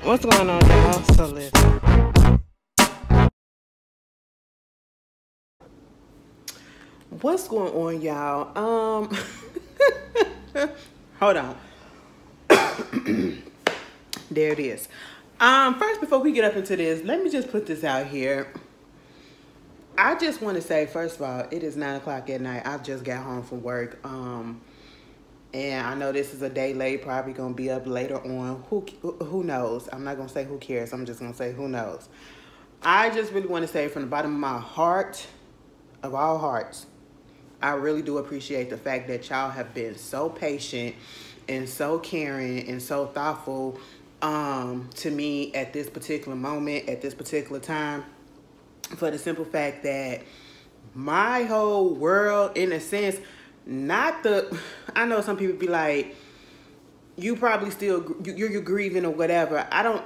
What's going on, y'all? So listen. What's going on, y'all? Hold on. There it is. First, before we get up into this, let me just put this out here. I just want to say, first of all, it is 9 o'clock at night. I just got home from work. And I know this is a day late, probably gonna be up later on. Who knows? I'm not gonna say who cares. I'm just gonna say who knows. I just really want to say from the bottom of my heart, of all hearts, I really do appreciate the fact that y'all have been so patient and so caring and so thoughtful to me at this particular moment, at this particular time, for the simple fact that my whole world, in a sense, I know some people be like, you probably still, you're grieving or whatever. I'm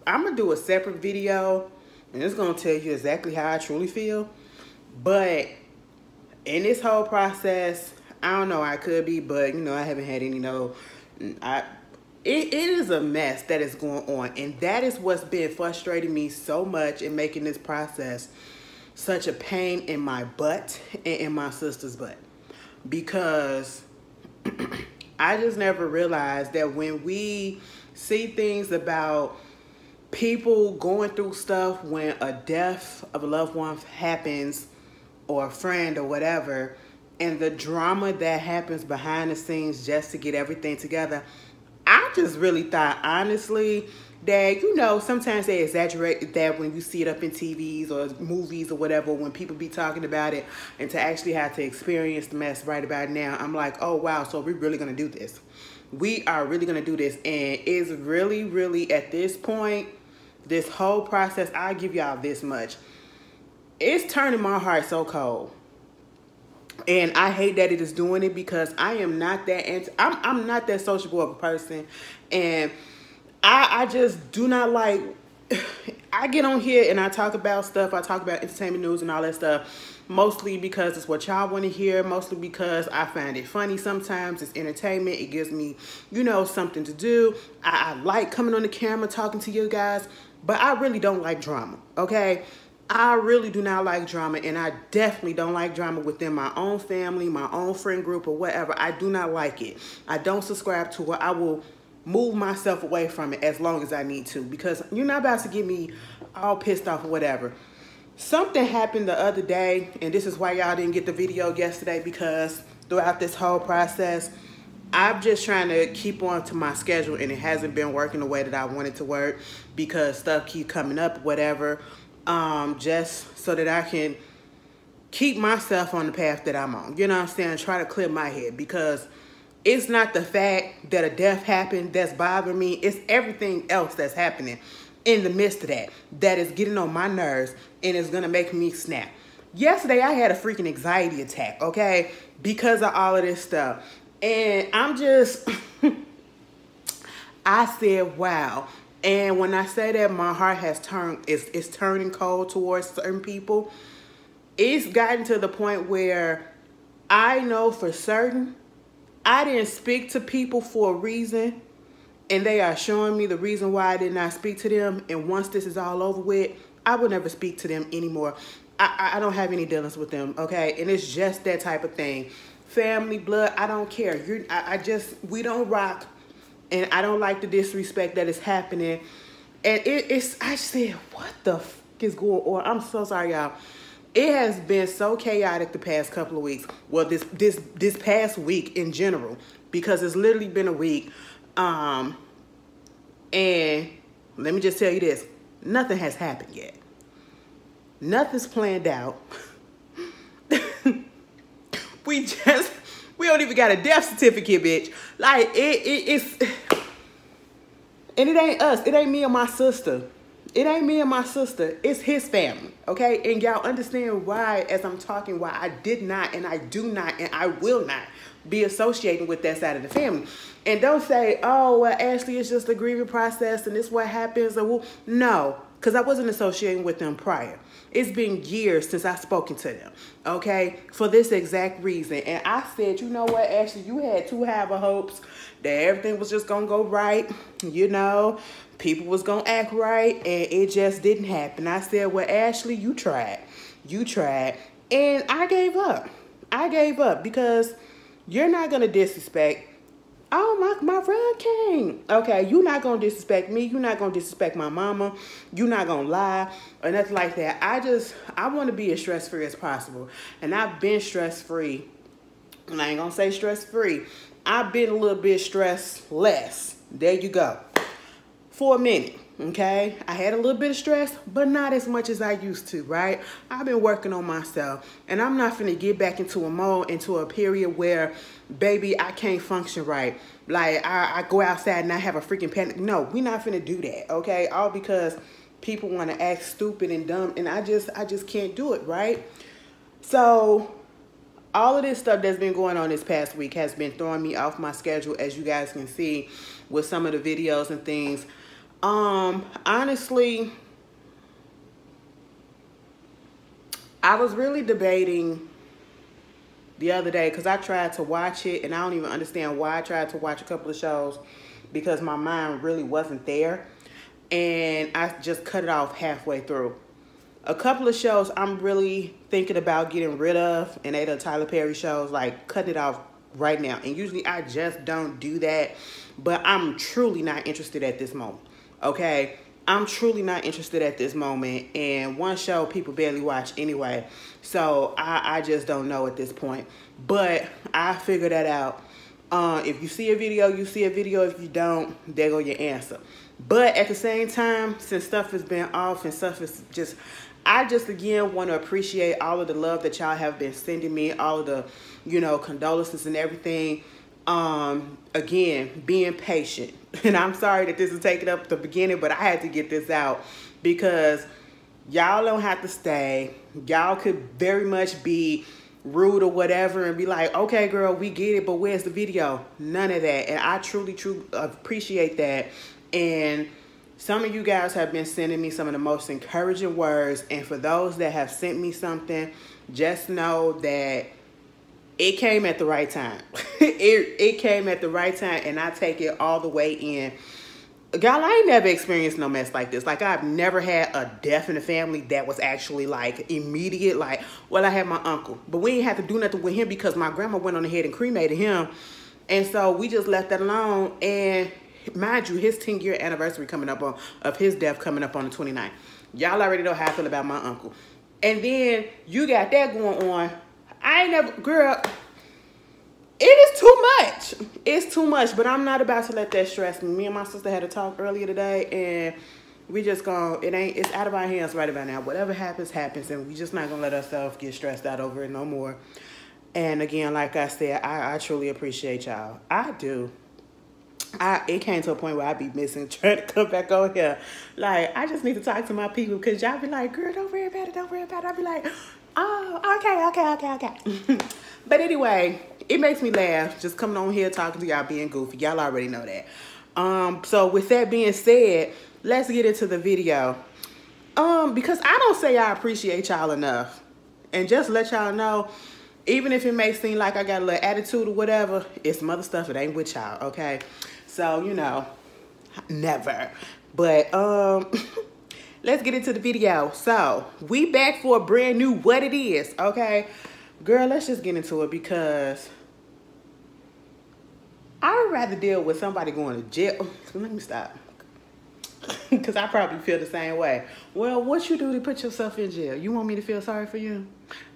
going to do a separate video, and it's going to tell you exactly how I truly feel. But in this whole process, I don't know, I could be, but, I haven't had any, it is a mess that is going on. And that is what's been frustrating me so much in making this process such a pain in my butt and in my sister's butt. Because I just never realized that when we see things about people going through stuff, when a death of a loved one happens, or a friend or whatever, and the drama that happens behind the scenes just to get everything together, I just really thought, honestly, that, sometimes they exaggerate that when you see it up in TVs or movies or whatever, when people be talking about it, and to actually have to experience the mess right about now, I'm like, oh, wow, so we're really going to do this. We are really going to do this. And it's really, really, at this point, this whole process, I'll give y'all this much. It's turning my heart so cold. And I hate that it is doing it, because I am not that I'm not that sociable of a person, and I just do not like. I get on here and I talk about stuff. I talk about entertainment news and all that stuff, mostly because it's what y'all want to hear. Mostly because I find it funny. Sometimes it's entertainment. It gives me, something to do. I like coming on the camera talking to you guys, but I really don't like drama. Okay. I really do not like drama, and I definitely don't like drama within my own family, my own friend group, or whatever. I do not like it. I don't subscribe to it. I will move myself away from it as long as I need to, because you're not about to get me all pissed off or whatever. Something happened the other day, and this is why y'all didn't get the video yesterday, because throughout this whole process, I'm just trying to keep on to my schedule, and it hasn't been working the way that I want it to work, because stuff keep coming up, whatever. Just so that I can keep myself on the path that I'm on. You know what I'm saying? Try to clear my head, because it's not the fact that a death happened that's bothering me. It's everything else that's happening in the midst of that is getting on my nerves and is going to make me snap. Yesterday, I had a freaking anxiety attack, okay? Because of all of this stuff. And I'm just, I said, wow. And when I say that my heart has turned, it's turning cold towards certain people, it's gotten to the point where I know for certain I didn't speak to people for a reason, and they are showing me the reason why I did not speak to them. And once this is all over with, I will never speak to them anymore. I don't have any dealings with them, okay? And it's just that type of thing. Family, blood, I don't care. We don't rock. And I don't like the disrespect that is happening. And I said, what the f is going on? I'm so sorry, y'all. It has been so chaotic the past couple of weeks. Well, this past week in general, because it's literally been a week. And let me just tell you this. Nothing has happened yet. Nothing's planned out. We don't even got a death certificate, bitch. Like, it's... And it ain't us. It ain't me and my sister. It ain't me and my sister. It's his family, okay? And y'all understand why, as I'm talking, why I did not, and I do not, and I will not be associating with that side of the family. And don't say, oh, well, Ashley, it's just a grieving process, and this is what happens. No, because I wasn't associating with them prior. It's been years since I've spoken to them, okay, for this exact reason. And I said, you know what, Ashley, you had too high of hopes that everything was just going to go right, you know, people was going to act right, and it just didn't happen. I said, well, Ashley, you tried, and I gave up. I gave up because you're not going to disrespect. Oh, my run came. Okay, you're not going to disrespect me. You're not going to disrespect my mama. You're not going to lie or nothing like that. I want to be as stress-free as possible. And I've been stress-free. And I ain't going to say stress-free. I've been a little bit stress-less. There you go. For a minute, okay? I had a little bit of stress, but not as much as I used to, right? I've been working on myself. And I'm not finna get back into a mode, into a period where, baby, I can't function right. Like, I go outside and I have a freaking panic. No, we're not finna do that, okay? All because people want to act stupid and dumb, and I just can't do it, right? So all of this stuff that's been going on this past week has been throwing me off my schedule, as you guys can see with some of the videos and things. Honestly, I was really debating the other day because I tried to watch it, and I don't even understand why I tried to watch a couple of shows, because my mind really wasn't there, and I just cut it off halfway through. A couple of shows I'm really thinking about getting rid of, and they're the Tyler Perry shows, like cutting it off right now. And usually I just don't do that, but I'm truly not interested at this moment. Okay, I'm truly not interested at this moment, and one show people barely watch anyway, so I just don't know at this point. But I figured that out. If you see a video, you see a video. If you don't, there go your answer. But at the same time, since stuff has been off and stuff is just, I just again want to appreciate all of the love that y'all have been sending me, all of the, you know, condolences and everything. Again, being patient. And I'm sorry that this is taking up the beginning, but I had to get this out because y'all don't have to stay. Y'all could very much be rude or whatever and be like, okay, girl, we get it, but where's the video? None of that. And I truly appreciate that. And some of you guys have been sending me some of the most encouraging words. And for those that have sent me something, just know that it came at the right time. it came at the right time, and I take it all the way in. Y'all, I ain't never experienced no mess like this. Like, I've never had a death in the family that was actually, like, immediate. Like, well, I had my uncle, but we didn't have to do nothing with him because my grandma went on ahead and cremated him. And so we just left that alone. And mind you, his 10-year anniversary coming up of his death coming up on the 29th. Y'all already know how I feel about my uncle. And then you got that going on. I ain't never, girl, it is too much. It's too much, but I'm not about to let that stress me. Me and my sister had a talk earlier today, and we just gonna, it's out of our hands right about now. Whatever happens, happens, and we just not gonna let ourselves get stressed out over it no more. And again, like I said, I truly appreciate y'all. I do. It came to a point where I be missing trying to come back on here. Like, I just need to talk to my people, because y'all be like, girl, don't worry about it, don't worry about it. I be like, oh, okay. But anyway, it makes me laugh just coming on here talking to y'all being goofy. Y'all already know that. So with that being said, let's get into the video. Because I don't say I appreciate y'all enough. And just let y'all know, even if it may seem like I got a little attitude or whatever, it's some other stuff that ain't with y'all, okay? So, you know, never. But, let's get into the video. So, we back for a brand new What It Is, okay? Girl, let's just get into it, because I would rather deal with somebody going to jail. Let me stop. Because I probably feel the same way. Well, what you do to put yourself in jail? You want me to feel sorry for you?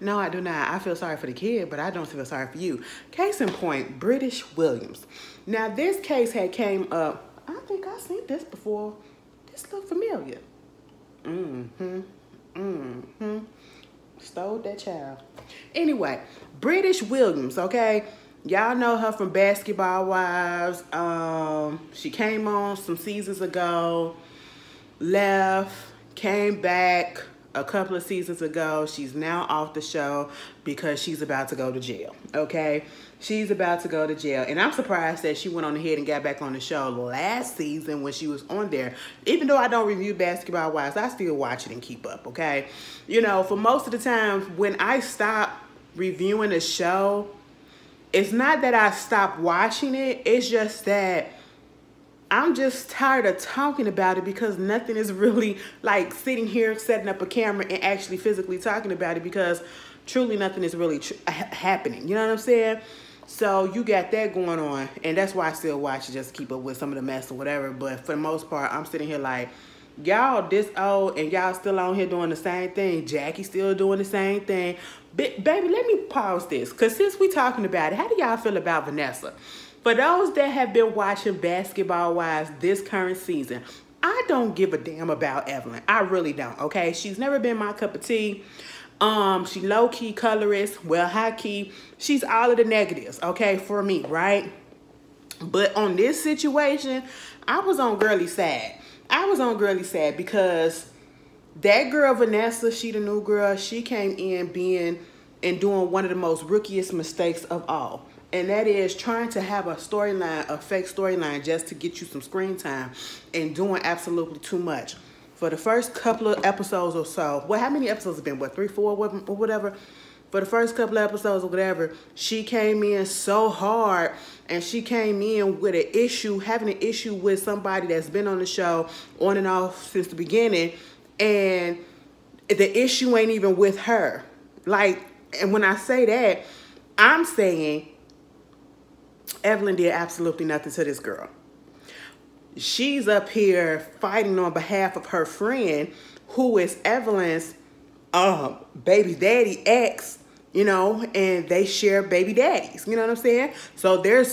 No, I do not. I feel sorry for the kid, but I don't feel sorry for you. Case in point, British Williams. Now, this case had came up. I think I've seen this before. This look familiar. Stole that child. Anyway, British Williams, okay? Y'all know her from Basketball Wives. She came on some seasons ago, left, came back. a couple of seasons ago. She's now off the show because she's about to go to jail, okay? She's about to go to jail. And I'm surprised that she went on ahead and got back on the show last season when she was on there. Even though I don't review Basketball Wives, I still watch it and keep up, okay? You know, for most of the time, when I stop reviewing a show, it's not that I stopped watching it. It's just that I'm just tired of talking about it because nothing is really like sitting here, setting up a camera and actually physically talking about it because truly nothing is really happening. You know what I'm saying? So you got that going on, and that's why I still watch it, just to keep up with some of the mess or whatever. But for the most part, I'm sitting here like, y'all this old and y'all still on here doing the same thing. Jackie still doing the same thing. Baby, let me pause this, because since we talking about it, how do y'all feel about Vanessa? For those that have been watching Basketball Wives this current season, I don't give a damn about Evelyn. I really don't, okay? She's never been my cup of tea. She low-key colorist, well, high-key. She's all of the negatives, okay, for me, right? But on this situation, I was on girly side. I was on girly side because that girl, Vanessa, she the new girl, she came in being and doing one of the most rookiest mistakes of all. And that is trying to have a storyline, a fake storyline, just to get you some screen time and doing absolutely too much. For the first couple of episodes or so, well, how many episodes have been? What, 3, 4, or whatever? For the first couple of episodes or whatever, she came in so hard, and she came in with an issue, having an issue with somebody that's been on the show on and off since the beginning, and the issue ain't even with her. Like, and when I say that, I'm saying Evelyn did absolutely nothing to this girl. She's up here fighting on behalf of her friend, who is Evelyn's baby daddy ex, you know, and they share baby daddies, you know what I'm saying? So their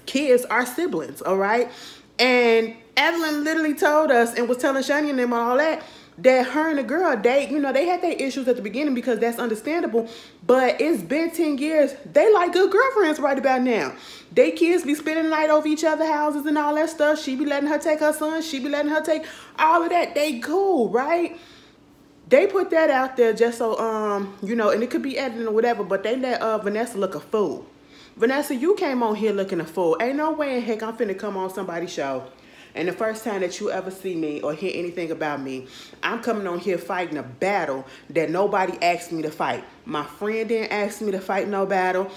kids are siblings, all right? And Evelyn literally told us and was telling Shani and them all that her and the girl, they had their issues at the beginning, because that's understandable, but it's been 10 years. They like good girlfriends right about now. They kids be spending the night over each other's houses and all that stuff. She be letting her take her son. She be letting her take all of that. They cool, right? They put that out there just so, you know, and it could be editing or whatever, but they let Vanessa look a fool. Vanessa, you came on here looking a fool. Ain't no way in heck I'm finna come on somebody's show, and the first time that you ever see me or hear anything about me, I'm coming on here fighting a battle that nobody asked me to fight. My friend didn't ask me to fight no battle,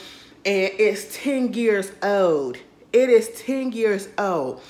and it's 10 years old. It is 10 years old.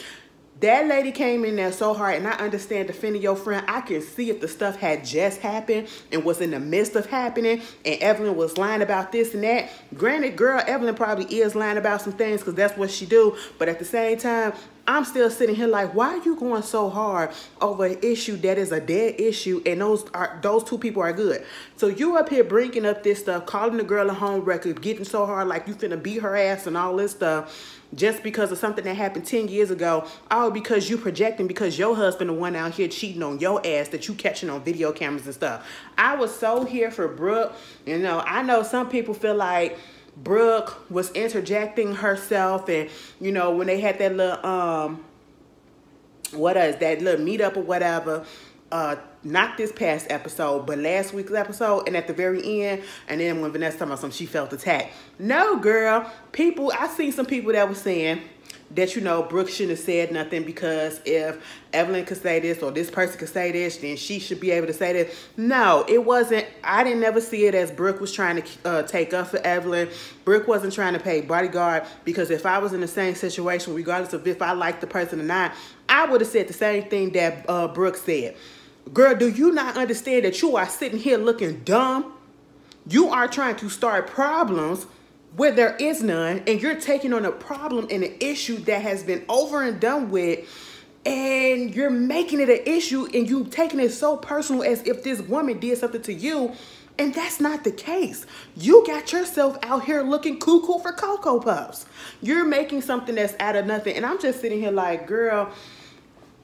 That lady came in there so hard, and I understand defending your friend. I can see if the stuff had just happened and was in the midst of happening, and Evelyn was lying about this and that. Granted, girl, Evelyn probably is lying about some things because that's what she do. But at the same time, I'm still sitting here like, why are you going so hard over an issue that is a dead issue, and those two people are good? So you up here bringing up this stuff, calling the girl a home wrecker, getting so hard like you finna beat her ass and all this stuff, just because of something that happened 10 years ago, all because you projecting because your husband the one out here cheating on your ass that you catching on video cameras and stuff. I was so here for Brooke. You know, I know some people feel like Brooke was interjecting herself, and, you know, when they had that little, that little meetup or whatever, not this past episode, but last week's episode, and at the very end, and then when Vanessa talking about something, she felt attacked. No, girl. I seen some people that were saying that, you know, Brooke shouldn't have said nothing, because if Evelyn could say this or this person could say this, then she should be able to say this. No, it wasn't. I didn't never see it as Brooke was trying to take up for Evelyn. Brooke wasn't trying to pay bodyguard, because if I was in the same situation, regardless of if I liked the person or not, I would have said the same thing that Brooke said. Girl, do you not understand that you are sitting here looking dumb? You are trying to start problems where there is none, and you're taking on a problem and an issue that has been over and done with, and you're making it an issue, and you taking it so personal as if this woman did something to you, and that's not the case. You got yourself out here looking cuckoo for Cocoa Puffs. You're making something that's out of nothing, and I'm just sitting here like, girl,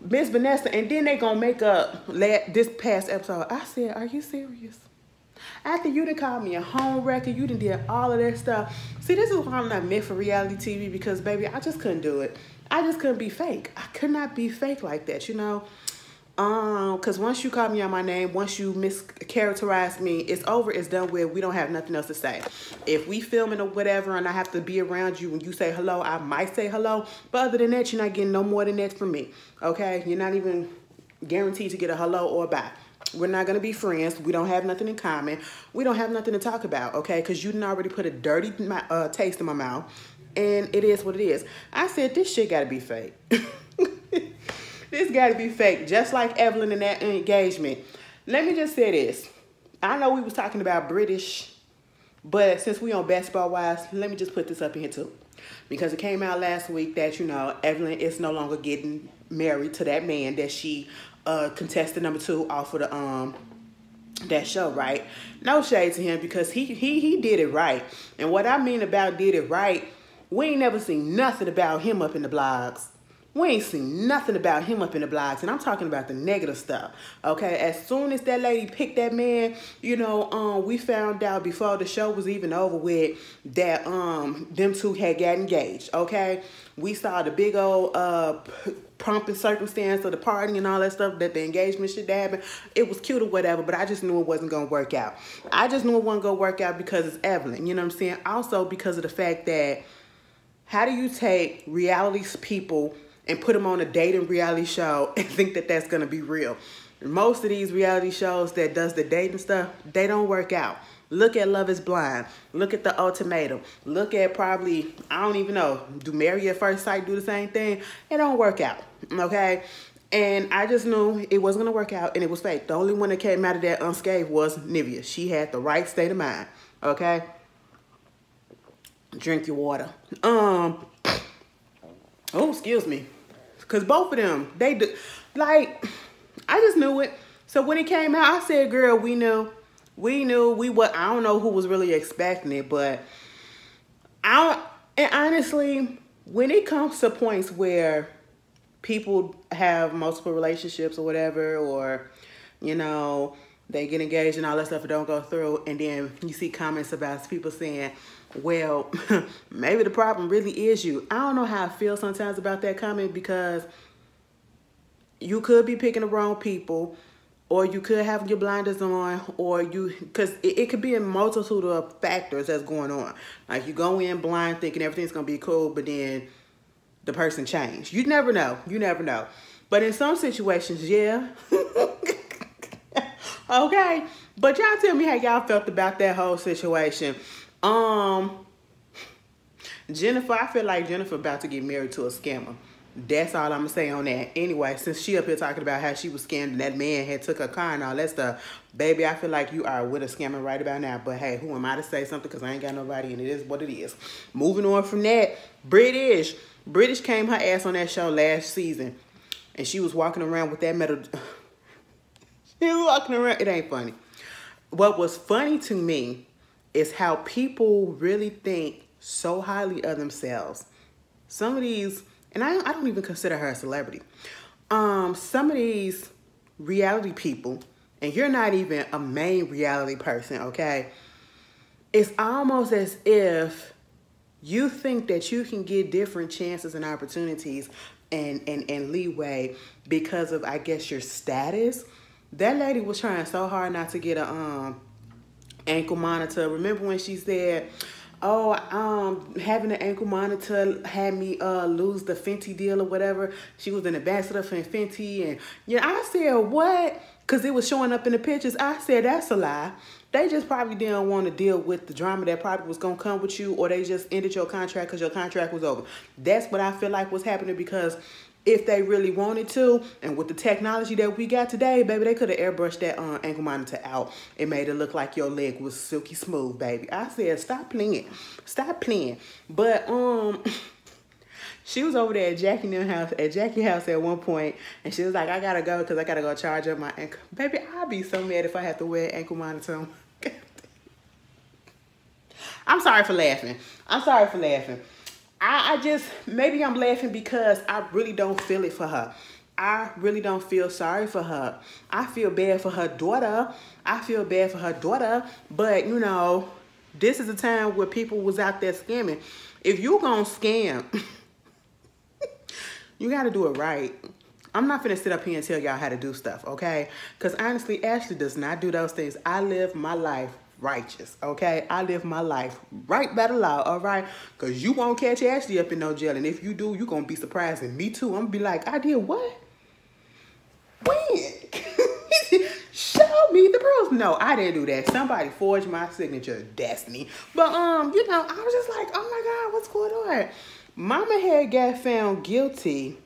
Miss Vanessa, and then they gonna make up this past episode. I said, are you serious? After you done called me a home wrecker, you done did all of that stuff. See, this is why I'm not meant for reality TV, because, baby, I just couldn't do it. I just couldn't be fake. I could not be fake like that, you know. Because once you call me on my name, once you mischaracterize me, it's over, it's done with. We don't have nothing else to say. If we filming or whatever and I have to be around you when you say hello, I might say hello. But other than that, you're not getting no more than that from me. Okay? You're not even guaranteed to get a hello or a bye. We're not going to be friends. We don't have nothing in common. We don't have nothing to talk about, okay? Because you done already put a dirty taste in my mouth. And it is what it is. I said, this shit got to be fake. This got to be fake, just like Evelyn in that engagement. Let me just say this. I know we was talking about British, but since we on Basketball Wives, let me just put this up in here too. Because it came out last week that, you know, Evelyn is no longer getting married to that man that she contested #2 off of the that show, right? No shade to him because he did it right. And what I mean about did it right, we ain't never seen nothing about him up in the blogs. We ain't seen nothing about him up in the blogs, and I'm talking about the negative stuff, okay? As soon as that lady picked that man, you know, we found out before the show was even over with that them two had got engaged, okay? We saw the big old pomp and circumstance of the party and all that stuff, that the engagement should happen. It was cute or whatever, but I just knew it wasn't going to work out. I just knew it wasn't going to work out because it's Evelyn, you know what I'm saying? Also because of the fact that how do you take reality people and put them on a dating reality show and think that that's going to be real? Most of these reality shows that does the dating stuff, they don't work out. Look at Love is Blind. Look at The Ultimatum. Look at probably, I don't even know, do Married at First Sight do the same thing? It don't work out, okay? And I just knew it wasn't going to work out and it was fake. The only one that came out of that unscathed was Nivea. She had the right state of mind, okay? Drink your water. Oh, excuse me. Because both of them, they do, like, I just knew it. So when it came out, I said, girl, we knew. I don't know who was really expecting it, but and honestly, when it comes to points where people have multiple relationships or whatever, or, you know, they get engaged and all that stuff and don't go through, and then you see comments about people saying, well, maybe the problem really is you. I don't know how I feel sometimes about that comment because you could be picking the wrong people, or you could have your blinders on, or because it could be a multitude of factors that's going on. Like you go in blind thinking everything's going to be cool, but then the person changed. You never know. You never know. But in some situations, yeah. Okay. But y'all tell me how y'all felt about that whole situation. Jennifer, I feel like Jennifer about to get married to a scammer. That's all I'm gonna say on that. Anyway, since she up here talking about how she was scammed and that man had took her car and all that stuff, baby, I feel like you are with a scammer right about now. But hey, who am I to say something? Because I ain't got nobody, and it is what it is. Moving on from that, British came her ass on that show last season, and she was walking around with that metal. She was walking around. It ain't funny. What was funny to me is how people really think so highly of themselves. Some of these, and I don't even consider her a celebrity. Some of these reality people, and you're not even a main reality person, okay? It's almost as if you think that you can get different chances and opportunities and leeway because of, I guess, your status. That lady was trying so hard not to get a ankle monitor. Remember when she said, oh, having an ankle monitor had me lose the Fenty deal or whatever. She was an ambassador for Fenty. And yeah, I said, what? Because it was showing up in the pictures. I said, that's a lie. They just probably didn't want to deal with the drama that probably was going to come with you, or they just ended your contract because your contract was over. That's what I feel like was happening, because if they really wanted to, and with the technology that we got today, baby, they could have airbrushed that ankle monitor out and made it look like your leg was silky smooth, baby. I said, stop playing. Stop playing. But she was over there at Jackie's house at one point, and she was like, I gotta go because I gotta go charge up my ankle. Baby, I'd be so mad if I had to wear an ankle monitor. I'm sorry for laughing. I'm sorry for laughing. I just, maybe I'm laughing because I really don't feel it for her. I really don't feel sorry for her. I feel bad for her daughter. But, you know, this is a time where people was out there scamming. If you gonna scam, you got to do it right. I'm not finna sit up here and tell y'all how to do stuff, okay? Because honestly, Ashley does not do those things. I live my life righteous, okay? I live my life right by the law, all right? Because you won't catch Ashley up in no jail. And if you do, you're going to be surprised. And me too. I'm going to be like, I did what? When? Show me the proof. No, I didn't do that. Somebody forged my signature. That's me. But, you know, I was just like, oh my God, what's going on? Mama had got found guilty.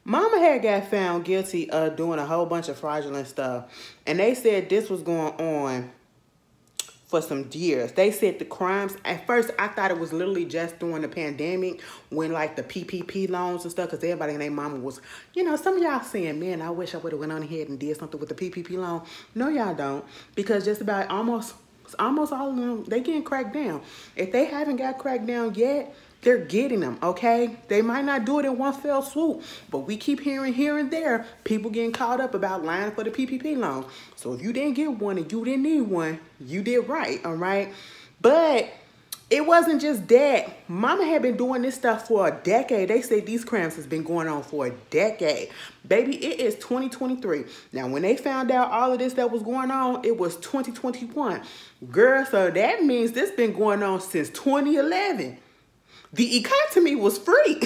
Mama had got found guilty of doing a whole bunch of fraudulent stuff. And they said this was going on for some years. They said the crimes, at first I thought it was literally just during the pandemic when like the PPP loans and stuff, because everybody and their mama was, you know, some of y'all saying, man, I wish I would have went on ahead and did something with the PPP loan. No, y'all don't, because just about almost all of them, they getting cracked down. If they haven't got cracked down yet, they're getting them, okay? They might not do it in one fell swoop, but we keep hearing here and there people getting caught up about lying for the PPP loan. So if you didn't get one and you didn't need one, you did right, all right? But it wasn't just that. Mama had been doing this stuff for a decade. They say these crimes has been going on for a decade. Baby, it is 2023. Now, when they found out all of this that was going on, it was 2021. Girl, so that means this been going on since 2011. The economy was free.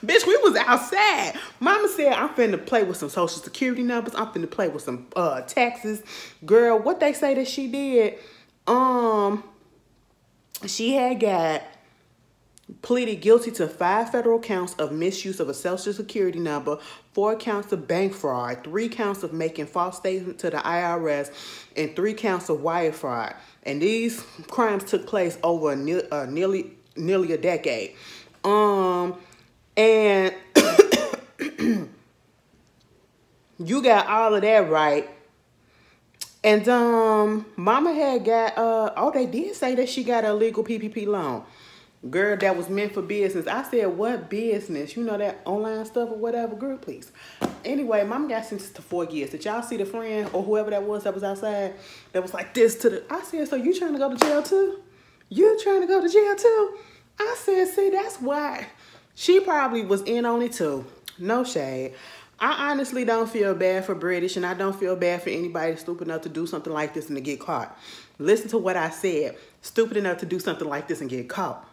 Bitch, we was outside. Mama said, I'm finna play with some social security numbers. I'm finna play with some taxes. Girl, what they say that she did, she had got pleaded guilty to 5 federal counts of misuse of a social security number, 4 counts of bank fraud, 3 counts of making false statements to the IRS, and 3 counts of wire fraud. And these crimes took place over nearly a decade. And you got all of that right. And Mama had got oh, they did say that she got a legal PPP loan. Girl, that was meant for business. I said, what business? You know, that online stuff or whatever? Girl, please. Anyway, Mama got sentenced to 4 years. Did y'all see the friend or whoever that was outside that was like this to the... I said, so you trying to go to jail too? You trying to go to jail too? I said, see, that's why. She probably was in on it too. No shade. I honestly don't feel bad for British, and I don't feel bad for anybody stupid enough to do something like this and to get caught. Listen to what I said. Stupid enough to do something like this and get caught.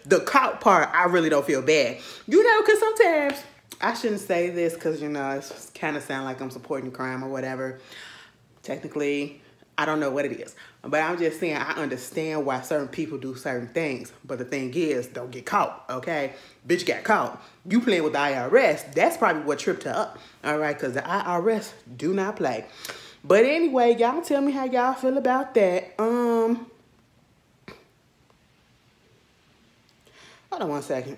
The caught part, I really don't feel bad. You know, because sometimes, I shouldn't say this because, you know, it's kind of sound like I'm supporting crime or whatever. Technically, I don't know what it is. But I'm just saying, I understand why certain people do certain things. But the thing is, don't get caught, okay? Bitch got caught. You playing with the IRS. That's probably what tripped her up, all right? Because the IRS do not play. But anyway, y'all tell me how y'all feel about that. Hold on one second.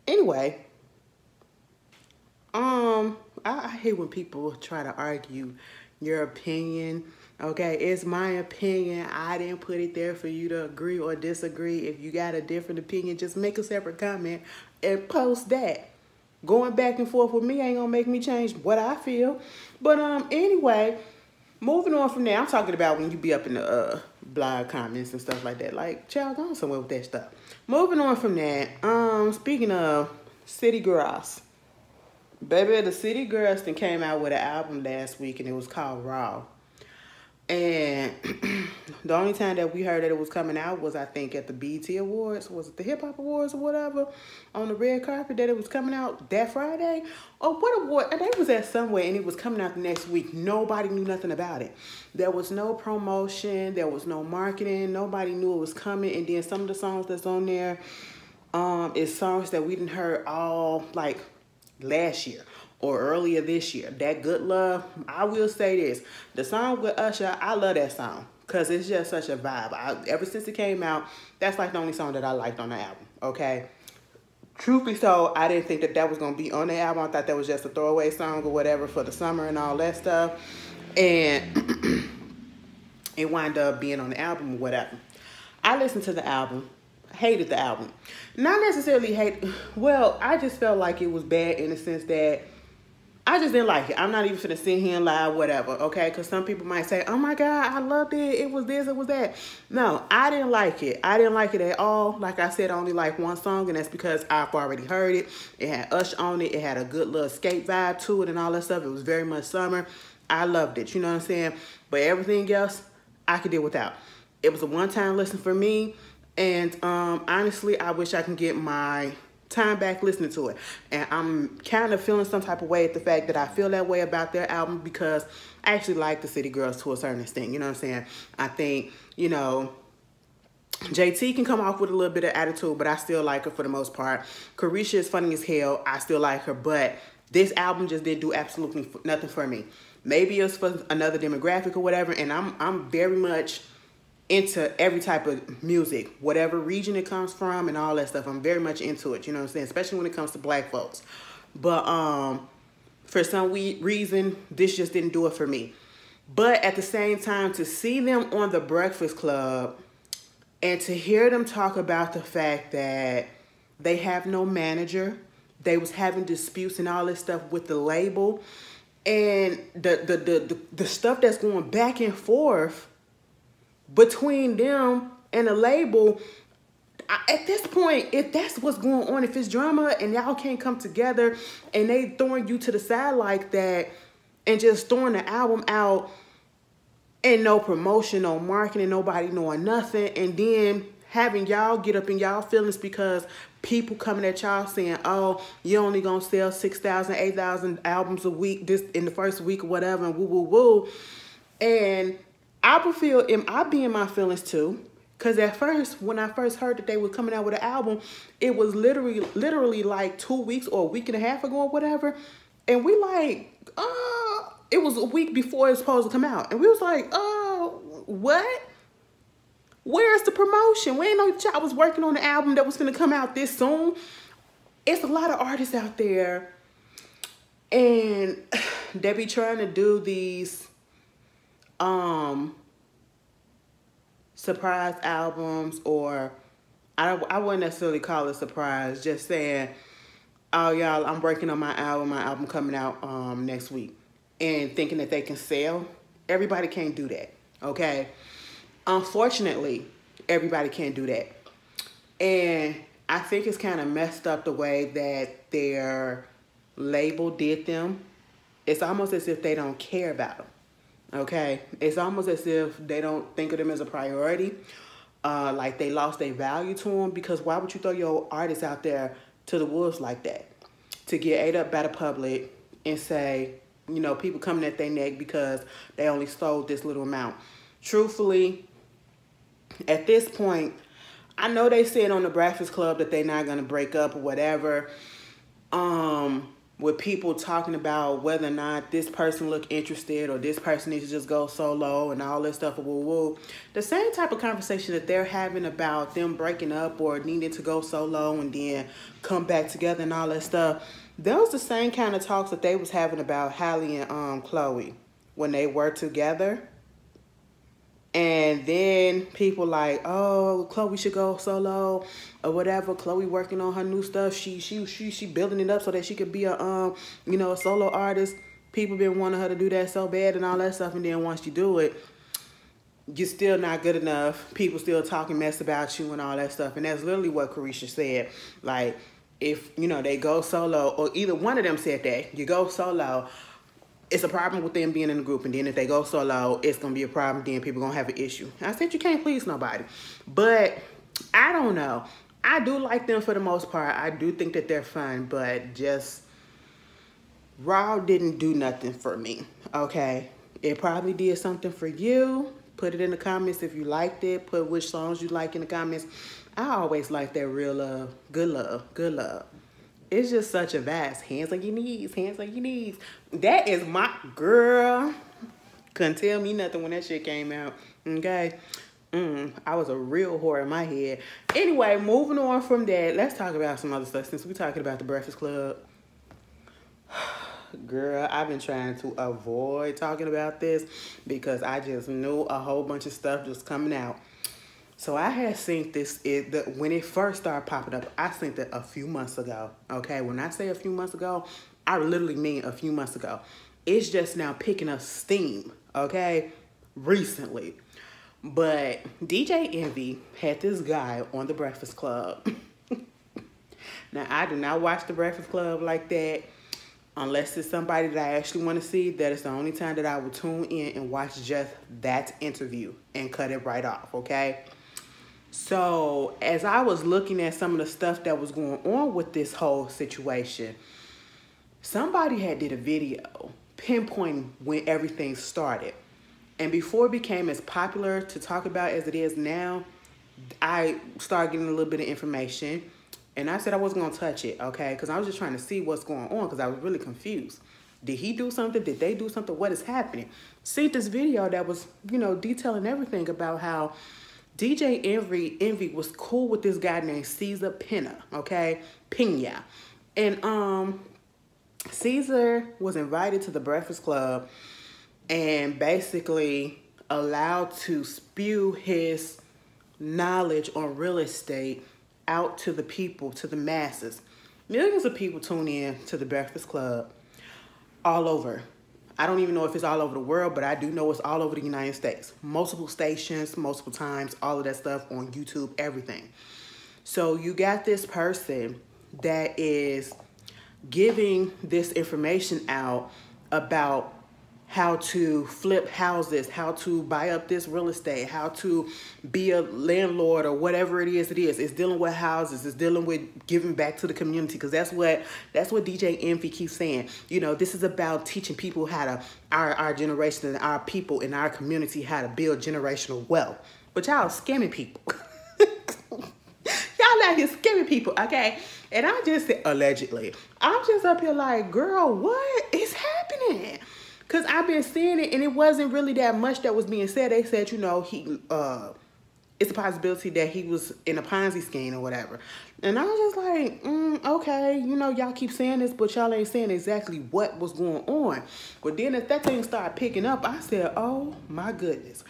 Anyway, I hate when people try to argue your opinion. Okay, it's my opinion. I didn't put it there for you to agree or disagree. If you got a different opinion, just make a separate comment and post that. Going back and forth with me ain't gonna make me change what I feel. But anyway, moving on from there, I'm talking about when you be up in the blog comments and stuff like that. Like, child, go somewhere with that stuff. Moving on from that, speaking of City Girls, baby, the City Girls came out with an album last week and it was called Raw. And the only time that we heard that it was coming out was, I think, at the BET Awards. Was it the Hip Hop Awards or whatever? On the red carpet that it was coming out that Friday? Or what award? And it was at somewhere and it was coming out the next week. Nobody knew nothing about it. There was no promotion. There was no marketing. Nobody knew it was coming. And then some of the songs that's on there is songs that we didn't heard all like last year or earlier this year. That Good Love, I will say this. The song with Usher, I love that song because it's just such a vibe. Ever since it came out, that's like the only song that I liked on the album, okay? Truth be told, I didn't think that that was going to be on the album. I thought that was just a throwaway song or whatever for the summer and all that stuff. And it wound up being on the album or whatever. I listened to the album. Hated the album. Not necessarily well, I just felt like it was bad in the sense that I just didn't like it. I'm not even finna sit here and lie, whatever, okay? Because some people might say, oh my God, I loved it. It was this, it was that. No, I didn't like it. I didn't like it at all. Like I said, I only like one song, and that's because I've already heard it. It had Usher on it. It had a good little skate vibe to it and all that stuff. It was very much summer. I loved it, you know what I'm saying? But everything else, I could deal without. It was a one-time listen for me. And honestly, I wish I can get my time back listening to it. And I'm kind of feeling some type of way at the fact that I feel that way about their album because I actually like the City Girls to a certain extent. You know what I'm saying? I think, you know, JT can come off with a little bit of attitude, but I still like her for the most part. Caresha is funny as hell. I still like her, but this album just didn't do absolutely nothing for me. Maybe it was for another demographic or whatever, and I'm very much into every type of music, whatever region it comes from and all that stuff. I'm very much into it, you know what I'm saying? Especially when it comes to black folks. But for some reason, this just didn't do it for me. But at the same time, to see them on The Breakfast Club and to hear them talk about the fact that they have no manager, they was having disputes and all this stuff with the label, and the stuff that's going back and forth between them and the label, at this point, if that's what's going on, if it's drama and y'all can't come together and they throwing you to the side like that and just throwing the album out and no promotion, no marketing, nobody knowing nothing, and then having y'all get up in y'all feelings because people coming at y'all saying, oh, you only gonna sell 6,000, 8,000 albums a week this in the first week or whatever, and woo, woo, woo. And I be in my feelings too, because at first, when I first heard that they were coming out with an album, it was literally like 2 weeks or a week and a half ago or whatever, and we like, it was a week before it's supposed to come out, and we was like, what? Where's the promotion? We ain't know y'all was working on the album that was gonna come out this soon. It's a lot of artists out there, and they be trying to do these surprise albums, or I wouldn't necessarily call it surprise, just saying, oh y'all, I'm working on my album coming out next week, and thinking that they can sell. Everybody can't do that, okay? Unfortunately, everybody can't do that. And I think it's kind of messed up the way that their label did them. It's almost as if they don't care about them. Okay, it's almost as if they don't think of them as a priority, like they lost their value to them, because why would you throw your artists out there to the wolves like that? To get ate up by the public and say, you know, people coming at their neck because they only sold this little amount. Truthfully, at this point, I know they said on the Breakfast Club that they're not going to break up or whatever, with people talking about whether or not this person look interested or this person needs to just go solo and all this stuff. Woo woo. The same type of conversation that they're having about them breaking up or needing to go solo and then come back together and all that stuff. That was the same kind of talks that they was having about Halle and Chloe when they were together. And then people like, oh, Chloe should go solo or whatever. Chloe working on her new stuff. She building it up so that she could be a a solo artist. People been wanting her to do that so bad and all that stuff. And then once you do it, you're still not good enough. People still talking mess about you and all that stuff. And that's literally what Caresha said. Like, if they go solo, or either one of them said that, you go solo, it's a problem with them being in a group, and then if they go solo, it's gonna be a problem. Then people gonna have an issue. I said you can't please nobody, but I don't know. I do like them for the most part. I do think that they're fun, but just Raw didn't do nothing for me. Okay, it probably did something for you. Put it in the comments if you liked it. Put which songs you like in the comments. I always like that real love, good love, good love. It's just such a vast. Hands on your knees, hands on your knees. That is my girl. Couldn't tell me nothing when that shit came out. Okay. I was a real whore in my head. Anyway, moving on from that, let's talk about some other stuff since we're talking about the Breakfast Club. Girl, I've been trying to avoid talking about this because I just knew a whole bunch of stuff was coming out. So I had seen this, when it first started popping up, I seen it a few months ago, okay? When I say a few months ago, I literally mean a few months ago. It's just now picking up steam, okay? Recently. But DJ Envy had this guy on The Breakfast Club. Now, I do not watch The Breakfast Club like that unless it's somebody that I actually want to see. That is the only time that I will tune in and watch just that interview and cut it right off, okay? So, as I was looking at some of the stuff that was going on with this whole situation, somebody had did a video pinpointing when everything started. And before it became as popular to talk about as it is now, I started getting a little bit of information. And I said I wasn't going to touch it, okay? Because I was just trying to see what's going on because I was really confused. Did he do something? Did they do something? What is happening? See this video that was, you know, detailing everything about how DJ Envy was cool with this guy named Caesar Pena, okay? Pena. And Caesar was invited to the Breakfast Club and basically allowed to spew his knowledge on real estate out to the people, to the masses. Millions of people tune in to the Breakfast Club all over. I don't even know if it's all over the world, but I do know it's all over the United States. Multiple stations, multiple times, all of that stuff on YouTube, everything. So you got this person that is giving this information out about how to flip houses, how to buy up this real estate, how to be a landlord or whatever it is. It's dealing with houses. It's dealing with giving back to the community because that's what DJ Envy keeps saying. You know, this is about teaching people how to, our generation and our people in our community how to build generational wealth. But y'all scamming people. Y'all out here scamming people, okay? And I just said, allegedly. I'm just up here like, girl, what is happening? Because I've been seeing it, and it wasn't really that much that was being said. They said, you know, it's a possibility that he was in a Ponzi scheme or whatever. And I was just like, okay, you know, y'all keep saying this, but y'all ain't saying exactly what was going on. But then if that thing started picking up, I said, oh, my goodness.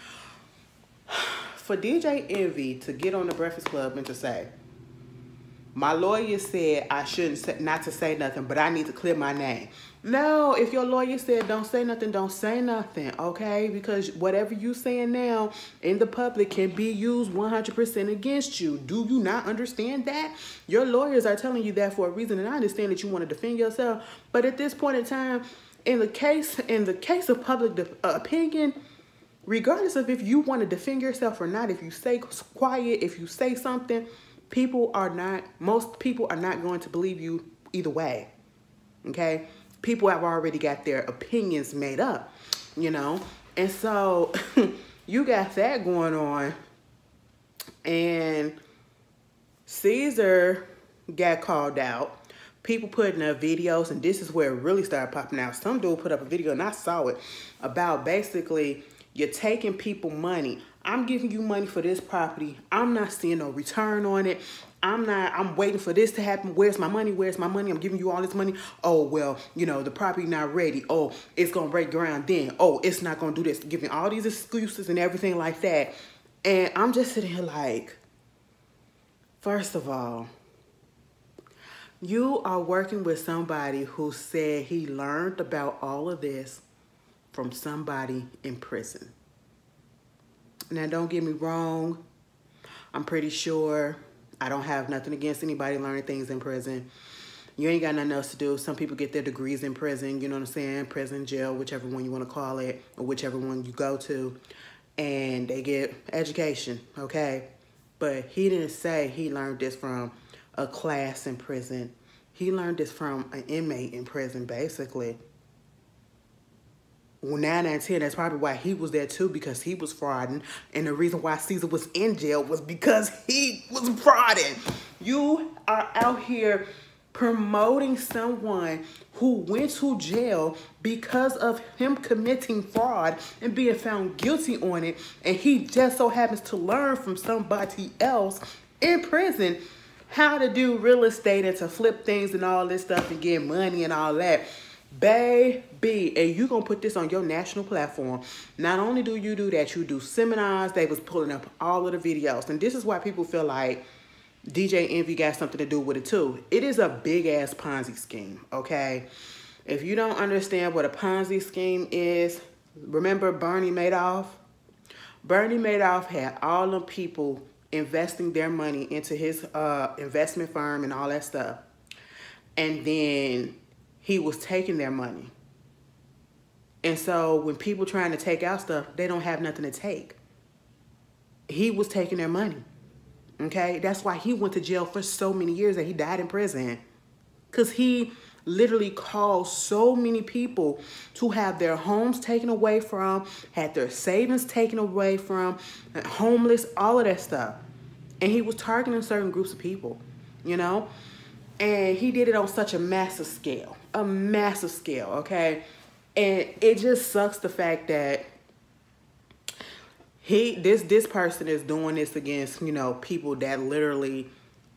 For DJ Envy to get on the Breakfast Club and to say, my lawyer said I shouldn't say, not to say nothing, but I need to clear my name. No, if your lawyer said don't say nothing, don't say nothing, okay? Because whatever you saying now in the public can be used 100% against you. Do you not understand that? Your lawyers are telling you that for a reason, and I understand that you want to defend yourself. But at this point in time, in the case of public opinion, regardless of if you want to defend yourself or not, if you stay quiet, if you say something, most people are not going to believe you either way, okay? People have already got their opinions made up, you know? And so you got that going on, and Caesar got called out. People putting up videos, and this is where it really started popping out. Some dude put up a video, and I saw it, about basically you're taking people money. I'm giving you money for this property. I'm not seeing no return on it. I'm waiting for this to happen. Where's my money? Where's my money? I'm giving you all this money. Oh, well, you know, the property not ready. Oh, it's going to break ground then. Oh, it's not going to do this. Giving all these excuses and everything like that. And I'm just sitting here like, first of all, you are working with somebody who said he learned about all of this from somebody in prison. Now, don't get me wrong. I'm pretty sure I don't have nothing against anybody learning things in prison. You ain't got nothing else to do. Some people get their degrees in prison, you know what I'm saying? Prison, jail, whichever one you want to call it, or whichever one you go to. And they get education, okay? But he didn't say he learned this from a class in prison. He learned this from an inmate in prison, basically. Well, 9 out of 10, that's probably why he was there too, because he was frauding. And the reason why Caesar was in jail was because he was frauding. You are out here promoting someone who went to jail because of him committing fraud and being found guilty on it. And he just so happens to learn from somebody else in prison how to do real estate and to flip things and all this stuff and get money and all that. Baby, and you gonna put this on your national platform. Not only do you do that, you do seminars. They was pulling up all of the videos. And this is why people feel like DJ Envy got something to do with it too. It is a big ass Ponzi scheme, okay? If you don't understand what a Ponzi scheme is, remember Bernie Madoff? Bernie Madoff had all the people investing their money into his investment firm and all that stuff. And then he was taking their money. And so when people trying to take out stuff, they don't have nothing to take. He was taking their money. Okay? That's why he went to jail for so many years and he died in prison. Because he literally caused so many people to have their homes taken away from, had their savings taken away from, homeless, all of that stuff. And he was targeting certain groups of people, you know? And he did it on such a massive scale, okay? And it just sucks the fact that this person is doing this against, you know, people that literally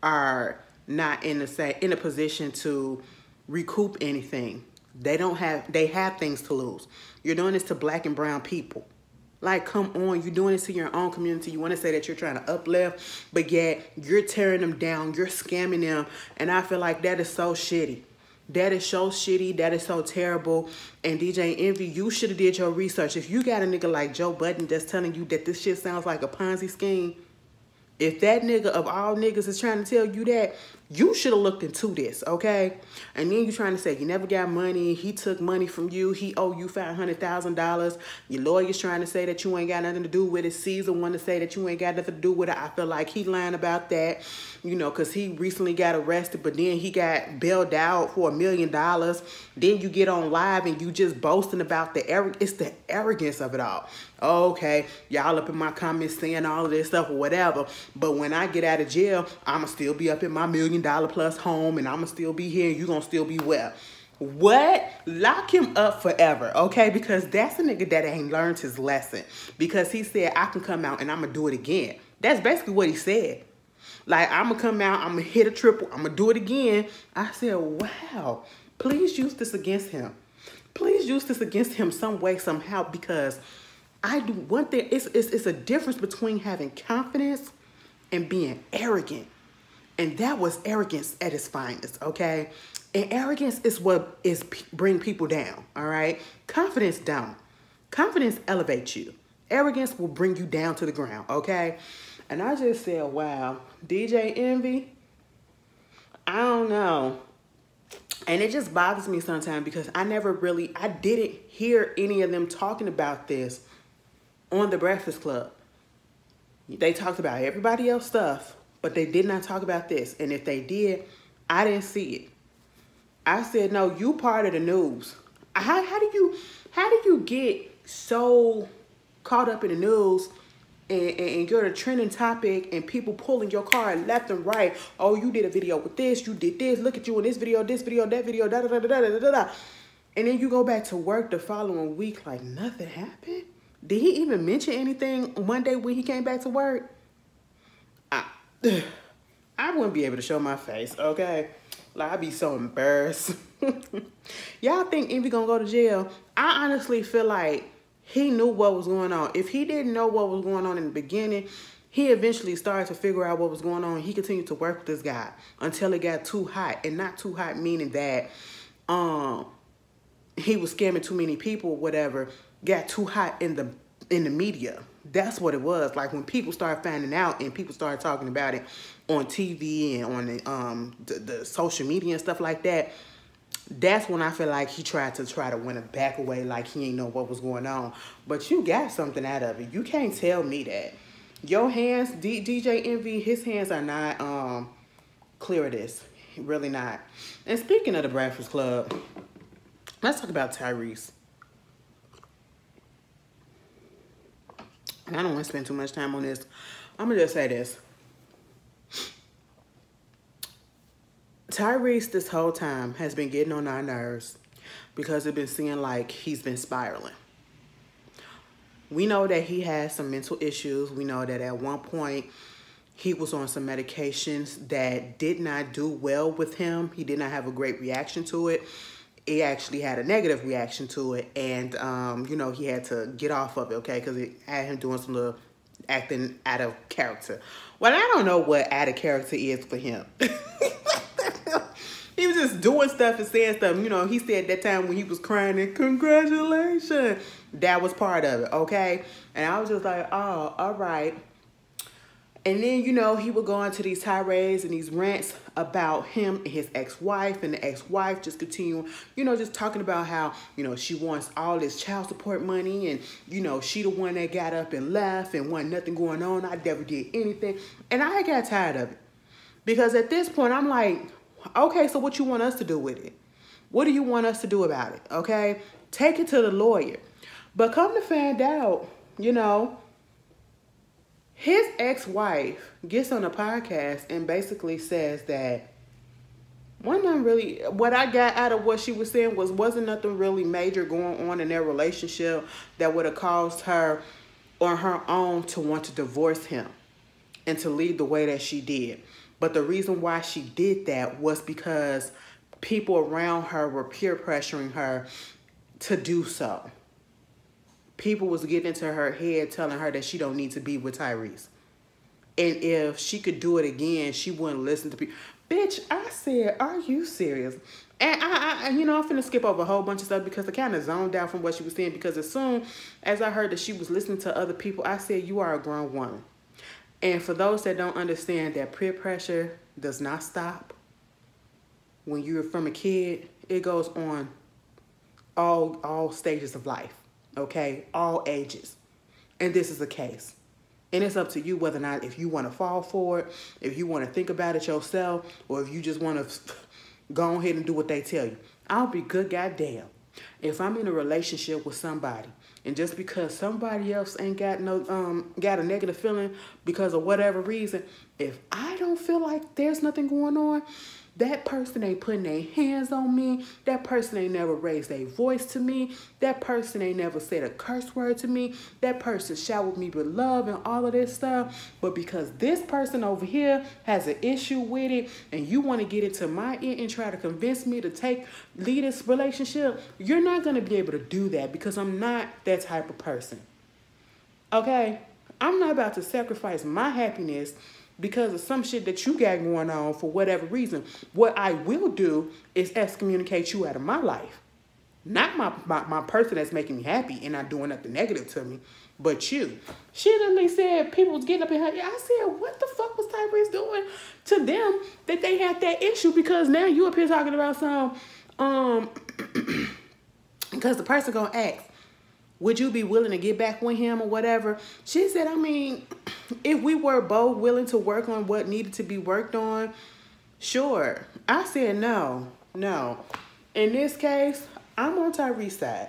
are not in a position to recoup anything. They have things to lose. You're doing this to black and brown people. Like, come on, you're doing this to your own community. You want to say that you're trying to uplift, but yet you're tearing them down. You're scamming them. And I feel like that is so shitty. That is so shitty. That is so terrible. And DJ Envy, you should have did your research. If you got a nigga like Joe Budden that's telling you that this shit sounds like a Ponzi scheme, if that nigga of all niggas is trying to tell you that, you should have looked into this, okay? And then you trying to say you never got money. He took money from you. He owe you $500,000. Your lawyer's trying to say that you ain't got nothing to do with it. Caesar want to say that you ain't got nothing to do with it. I feel like he lying about that, you know, because he recently got arrested, but then he got bailed out for $1 million. Then you get on live and you just boasting about it's the arrogance of it all. Okay, y'all up in my comments saying all of this stuff or whatever, but when I get out of jail, I'ma still be up in my $1 million plus home and I'ma still be here and you gonna still be well. What? Lock him up forever, okay? Because that's a nigga that ain't learned his lesson. Because he said, I can come out and I'm gonna do it again. That's basically what he said. Like, I'm gonna come out, I'm gonna hit a triple, I'm gonna do it again. I said, wow, please use this against him. Please use this against him some way, somehow, because I do one thing. It's a difference between having confidence and being arrogant. And that was arrogance at its finest, okay? And arrogance is what bring people down, all right? Confidence don't. Confidence elevates you. Arrogance will bring you down to the ground, okay? And I just said, wow, DJ Envy, I don't know. And it just bothers me sometimes because I didn't hear any of them talking about this on The Breakfast Club. They talked about everybody else's stuff, but they did not talk about this. And if they did, I didn't see it. I said, no, you part of the news. How do you get so caught up in the news and you're a trending topic and people pulling your card left and right? Oh, you did a video with this, you did this, look at you in this video, that video, da da da da da da da. And then you go back to work the following week like nothing happened. Did he even mention anything one day when he came back to work? I wouldn't be able to show my face, okay? Like, I'd be so embarrassed. Y'all think Envy gonna go to jail? I honestly feel like he knew what was going on. If he didn't know what was going on in the beginning, he eventually started to figure out what was going on. He continued to work with this guy until it got too hot. And not too hot meaning that he was scamming too many people or whatever. Got too hot in in the media. That's what it was. Like when people started finding out and people started talking about it on TV and on the social media and stuff like that, that's when I feel like he tried to win it back away, like he ain't know what was going on. But you got something out of it. You can't tell me that. Your hands, DJ Envy, his hands are not clear of this. Really not. And speaking of the Breakfast Club, let's talk about Tyrese. I don't want to spend too much time on this. I'm going to just say this. Tyrese this whole time has been getting on our nerves because it's been seeming like he's been spiraling. We know that he has some mental issues. We know that at one point he was on some medications that did not do well with him. He did not have a great reaction to it. He actually had a negative reaction to it. And, you know, he had to get off of it, okay? Because it had him doing some little acting out of character. Well, I don't know what out of character is for him. He was just doing stuff and saying stuff. You know, he said that time when he was crying and congratulations. That was part of it, okay? And I was just like, oh, all right. And then, you know, he would go into these tirades and these rants about him and his ex-wife, and the ex-wife just continue, you know, just talking about how, you know, she wants all this child support money and, you know, she the one that got up and left and wasn't nothing going on. I never did anything. And I got tired of it. Because at this point, I'm like, okay, so what you want us to do with it? What do you want us to do about it, okay? Take it to the lawyer. But come to find out, you know, his ex-wife gets on a podcast and basically says that what I got out of what she was saying wasn't nothing really major going on in their relationship that would have caused her on her own to want to divorce him and to leave the way that she did. But the reason why she did that was because people around her were peer pressuring her to do so. People was getting into her head telling her that she don't need to be with Tyrese. And if she could do it again, she wouldn't listen to people. Bitch, I said, are you serious? And I'm finna skip over a whole bunch of stuff because I kind of zoned out from what she was saying, because as soon as I heard that she was listening to other people, I said, you are a grown woman. And for those that don't understand that peer pressure does not stop when you're from a kid, it goes on all stages of life, okay? All ages. And this is the case. And it's up to you whether or not, if you want to fall for it, if you want to think about it yourself, or if you just want to go ahead and do what they tell you. I'll be good goddamn if I'm in a relationship with somebody, and just because somebody else ain't got got a negative feeling because of whatever reason, if I don't feel like there's nothing going on, that person ain't putting their hands on me. That person ain't never raised their voice to me. That person ain't never said a curse word to me. That person showered me with love and all of this stuff. But because this person over here has an issue with it, and you want to get into my ear and try to convince me to lead this relationship, you're not going to be able to do that, because I'm not that type of person. Okay? I'm not about to sacrifice my happiness because of some shit that you got going on for whatever reason. What I will do is excommunicate you out of my life. Not my person that's making me happy and not doing nothing negative to me, but you. She literally said people was getting up in her. I said, what the fuck was Tyrese doing to them that they had that issue? Because now you up here talking about some, because the person gonna ask, would you be willing to get back with him or whatever? She said, I mean, if we were both willing to work on what needed to be worked on, sure. I said, no. In this case, I'm on Tyrese's side.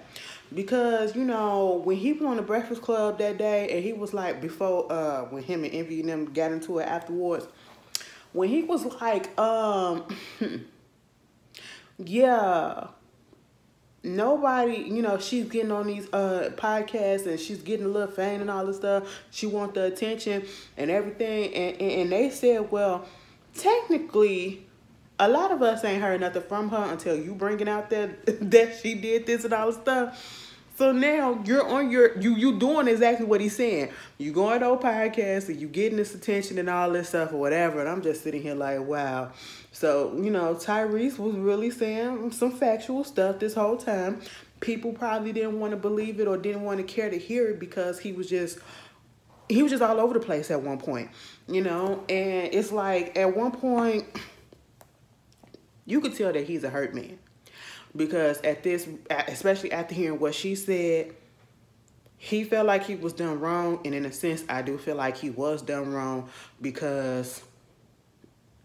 Because, you know, when he was on the Breakfast Club that day, and he was like, before, when him and Envy and them got into it afterwards, when he was like, yeah, nobody, you know, she's getting on these podcasts and she's getting a little fame and all this stuff. She wants the attention and everything. And they said, well, technically, a lot of us ain't heard nothing from her until you bringing out that she did this and all this stuff. So now you're on you doing exactly what he's saying. You going to podcasts and you getting this attention and all this stuff or whatever. And I'm just sitting here like, wow. So, you know, Tyrese was really saying some factual stuff this whole time. people probably didn't want to believe it or didn't want to care to hear it because he was just all over the place at one point, you know? And it's like at one point, you could tell that he's a hurt man because especially after hearing what she said, he felt like he was done wrong. And in a sense, I do feel like he was done wrong because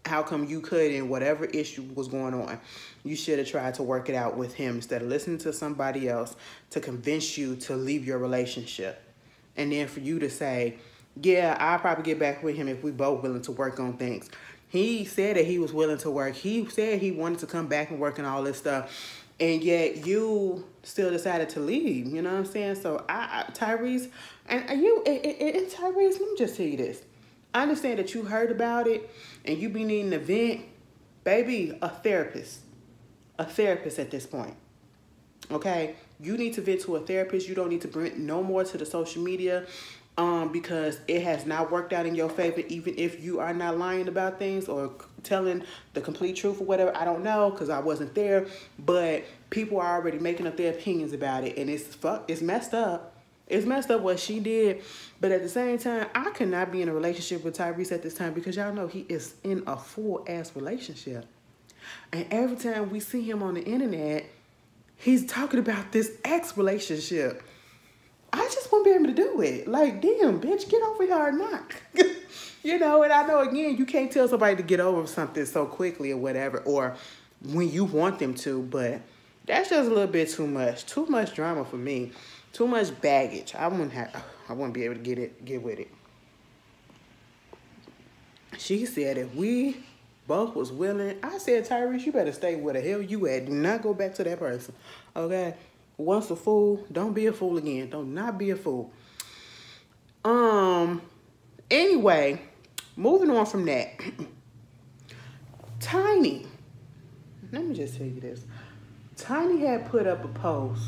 how come you couldn't, whatever issue was going on, you should have tried to work it out with him instead of listening to somebody else to convince you to leave your relationship. And then for you to say, yeah, I'll probably get back with him if we both willing to work on things. He said that he was willing to work. He said he wanted to come back and work and all this stuff. And yet you still decided to leave. You know what I'm saying? So Tyrese, and Tyrese, let me just tell you this. I understand that you heard about it and you be needing a vent. Baby, a therapist at this point. Okay? You need to vent to a therapist. You don't need to bring no more to the social media because it has not worked out in your favor, even if you are not lying about things or telling the complete truth or whatever. I don't know because I wasn't there, but people are already making up their opinions about it, and it's messed up. It's messed up what she did, but at the same time, I cannot be in a relationship with Tyrese at this time because y'all know he is in a full-ass relationship. And every time we see him on the internet, he's talking about this ex-relationship. I just won't be able to do it. Like, damn, bitch, get over here or not. You know, and I know, again, you can't tell somebody to get over something so quickly or whatever, or when you want them to, but that's just a little bit too much. Too much drama for me. Too much baggage. I wouldn't be able to get with it. She said if we both was willing, I said, Tyrese, you better stay where the hell you at. Do not go back to that person. Okay? Once a fool, don't be a fool again. Don't not be a fool. Anyway, moving on from that. Tiny. Let me just tell you this. Tiny had put up a post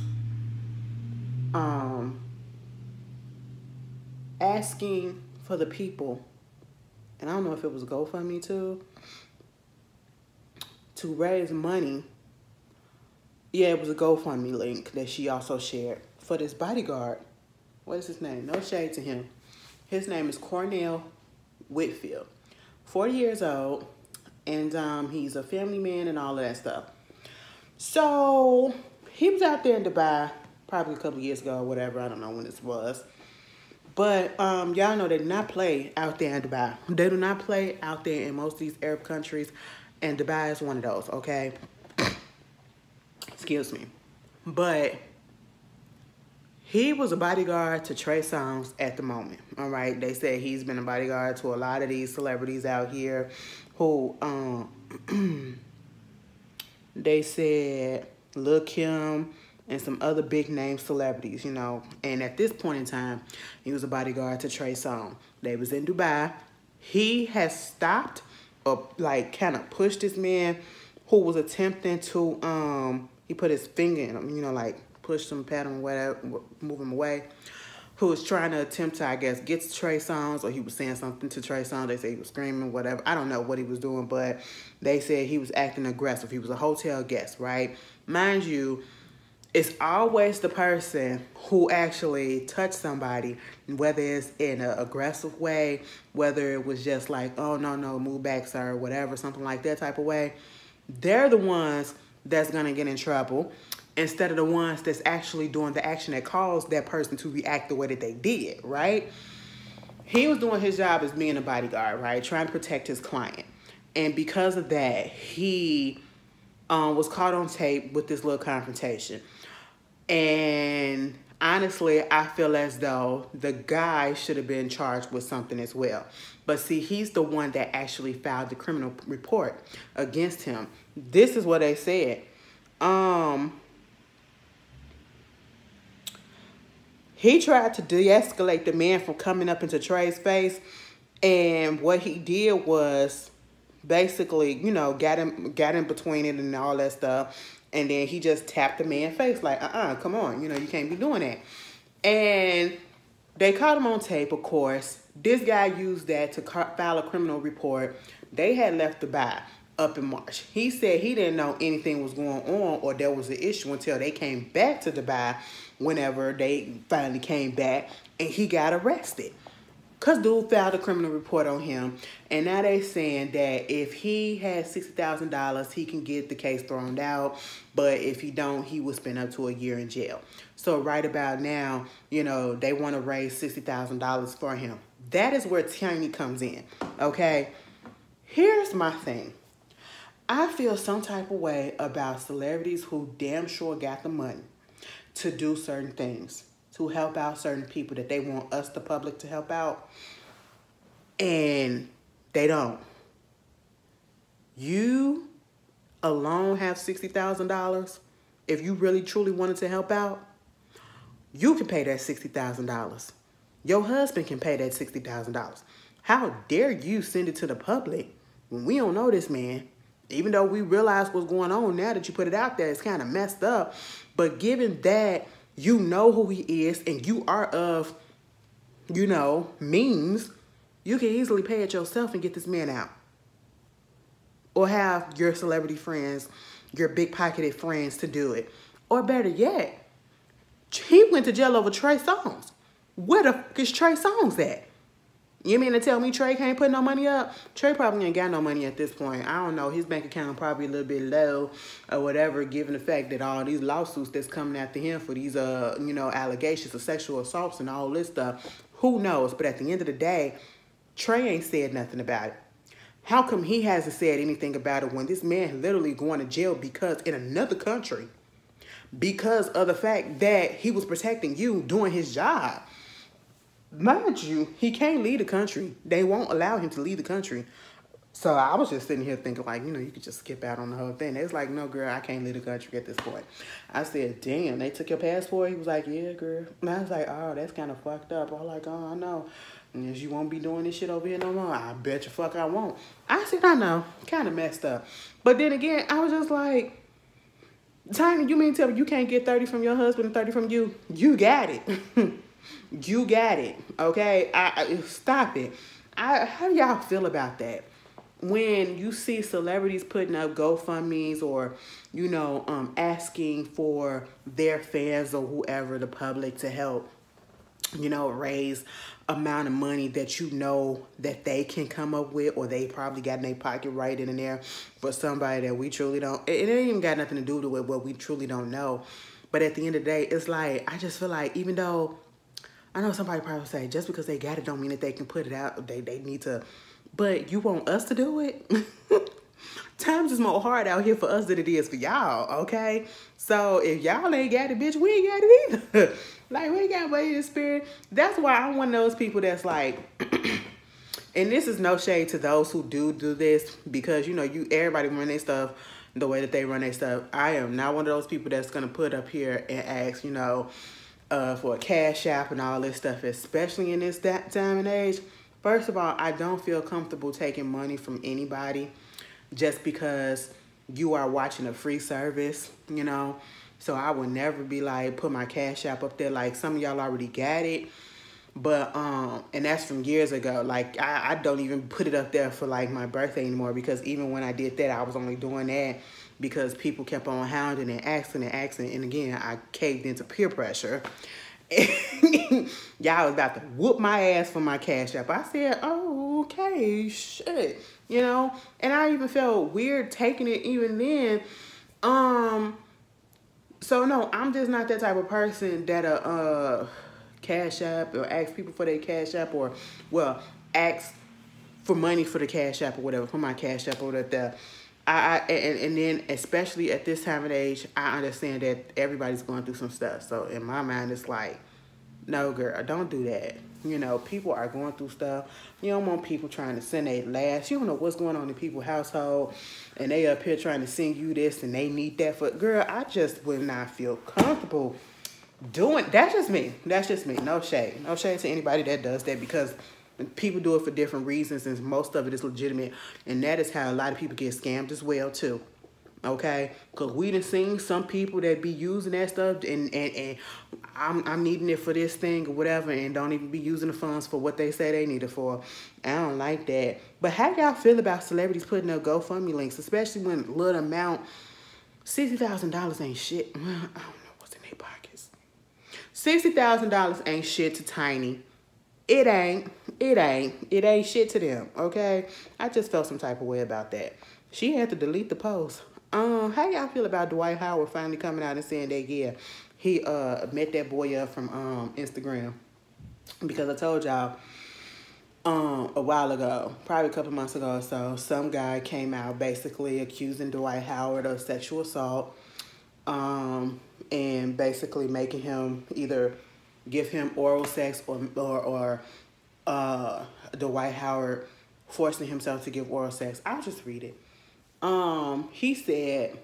asking for the people, and I don't know if it was GoFundMe too, to raise money. Yeah, it was a GoFundMe link that she also shared for this bodyguard. What is his name? No shade to him. His name is Cornell Whitfield. 40 years old, and he's a family man and all of that stuff. So he was out there in Dubai probably a couple of years ago or whatever. I don't know when this was. But y'all know they do not play out there in Dubai. They do not play out there in most of these Arab countries, and Dubai is one of those, okay? Excuse me. But he was a bodyguard to Trey Songz at the moment, all right? They said he's been a bodyguard to a lot of these celebrities out here who, they said Lil' Kim and some other big name celebrities, you know. And at this point in time, he was a bodyguard to Trey Songz. They was in Dubai. He has stopped or like kind of pushed this man who was attempting to, he put his finger in him, you know, like pushed him, pat him, whatever, move him away. Who was trying to attempt to, I guess, get to Trey Songz, or he was saying something to Trey Songz. They say he was screaming, whatever. I don't know what he was doing, but they said he was acting aggressive. He was a hotel guest, right? Mind you, it's always the person who actually touched somebody, whether it's in an aggressive way, whether it was just like, oh, no, move back, sir, whatever, something like that type of way. They're the ones that's going to get in trouble instead of the ones that's actually doing the action that caused that person to react the way that they did, right? He was doing his job as being a bodyguard, right? Trying to protect his client. And because of that, he was caught on tape with this little confrontation. And honestly, I feel as though the guy should have been charged with something as well. But see, he's the one that actually filed the criminal report against him. This is what they said. He tried to de-escalate the man from coming up into Trey's face. And what he did was basically, you know, got in between it and all that stuff. And then he just tapped the man's face like, come on. You know, you can't be doing that. And they caught him on tape, of course. This guy used that to file a criminal report. They had left Dubai. up in March. He said he didn't know anything was going on or there was an issue until they came back to Dubai, whenever they finally came back, and he got arrested. Because dude filed a criminal report on him, and now they saying that if he has $60,000, he can get the case thrown out, but if he don't, he will spend up to a year in jail. So right about now, you know, they want to raise $60,000 for him. That is where Tiny comes in, okay? Here's my thing. I feel some type of way about celebrities who damn sure got the money to do certain things, to help out certain people that they want us, the public, to help out, and they don't. You alone have $60,000. If you really truly wanted to help out, you can pay that $60,000. Your husband can pay that $60,000. How dare you send it to the public when we don't know this man? Even though we realize what's going on now that you put it out there, it's kind of messed up. But given that you know who he is and you are of, you know, means, you can easily pay it yourself and get this man out. Or have your celebrity friends, your big-pocketed friends to do it. Or better yet, he went to jail over Trey Songz. Where the fuck is Trey Songz at? You mean to tell me Trey can't put no money up? Trey probably ain't got no money at this point. I don't know. His bank account probably a little bit low or whatever, given the fact that all these lawsuits that's coming after him for these, you know, allegations of sexual assaults and all this stuff. Who knows? But at the end of the day, Trey ain't said nothing about it. How come he hasn't said anything about it when this man literally going to jail because in another country, because of the fact that he was protecting you doing his job? Mind you, he can't leave the country. They won't allow him to leave the country. So I was just sitting here thinking, like, you know, you could just skip out on the whole thing. It's like, no, girl, I can't leave the country at this point. I said, damn, they took your passport? He was like, yeah, girl. And I was like, oh, that's kind of fucked up. I was like, oh, I know. And you won't be doing this shit over here no more. I bet you fuck I won't. I said, I know. Kind of messed up. But then again, I was just like, Tiny, you mean to tell me you can't get 30 from your husband and 30 from you? You got it. You got it, okay? Stop it. How do y'all feel about that? When you see celebrities putting up GoFundMes or, you know, asking for their fans or whoever, the public, to help, you know, raise amount of money that you know that they can come up with, or they probably got in their pocket right in there for somebody that we truly don't. It ain't even got nothing to do with what we truly don't know. But at the end of the day, it's like, I just feel like, even though I know somebody probably say, just because they got it don't mean that they can put it out. They need to. But you want us to do it? Times is more hard out here for us than it is for y'all, okay? So if y'all ain't got it, bitch, we ain't got it either. Like, we ain't got money in spirit. That's why I'm one of those people that's like, and this is no shade to those who do this, because, you know, everybody run their stuff the way that they run their stuff. I am not one of those people that's going to put up here and ask, you know, for a cash app and all this stuff, especially in this time and age. First of all, I don't feel comfortable taking money from anybody just because you are watching a free service, you know. So I would never be like, put my cash app up there. Like, some of y'all already got it. But, and that's from years ago. Like, I don't even put it up there for, like, my birthday anymore, because even when I did that, I was only doing that because people kept on hounding and asking and asking. And again, I caved into peer pressure. Y'all was about to whoop my ass for my cash app. I said, oh, okay, shit. You know? And I even felt weird taking it even then. So, no, I'm just not that type of person that cash app or ask people for their cash app, or, well, ask for money for the cash app or whatever, for my cash app or whatever. And then, especially at this time of age, I understand that everybody's going through some stuff. So in my mind, it's like, no, girl, don't do that. You know, people are going through stuff. You don't want people trying to send their last. You don't know what's going on in people's household, and they up here trying to send you this and they need that for. Girl, I just would not feel comfortable doing. That's just me. That's just me. No shade. No shade to anybody that does that, because people do it for different reasons, and most of it is legitimate. And that is how a lot of people get scammed as well, too. okay? Because we done seen some people that be using that stuff and I'm needing it for this thing or whatever and don't even be using the funds for what they say they need it for. I don't like that. But how y'all feel about celebrities putting up GoFundMe links, especially when little amount, $60,000 ain't shit. Well, I don't know what's in their pockets. $60,000 ain't shit to Tiny. It ain't shit to them, okay? I just felt some type of way about that. She had to delete the post. How y'all feel about Dwight Howard finally coming out and saying that, yeah, he met that boy up from Instagram? Because I told y'all a while ago, probably a couple months ago or so, some guy came out basically accusing Dwight Howard of sexual assault, and basically making him either give him oral sex or Dwight Howard forcing himself to give oral sex. I'll just read it. He said,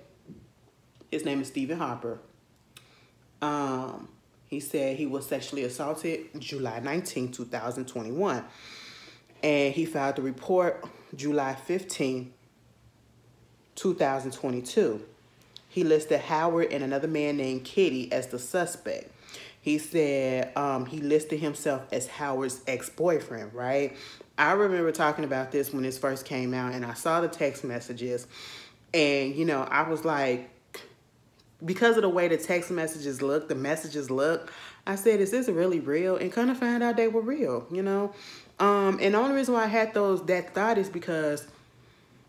his name is Stephen Harper. He said he was sexually assaulted July 19, 2021. And he filed the report July 15, 2022. He listed Howard and another man named Kitty as the suspect. He said he listed himself as Howard's ex-boyfriend, right? I remember talking about this when this first came out, and I saw the text messages. And, you know, I was like, because of the way the text messages look, the messages look, I said, is this really real? And kind of found out they were real, you know? And the only reason why I had that thought is because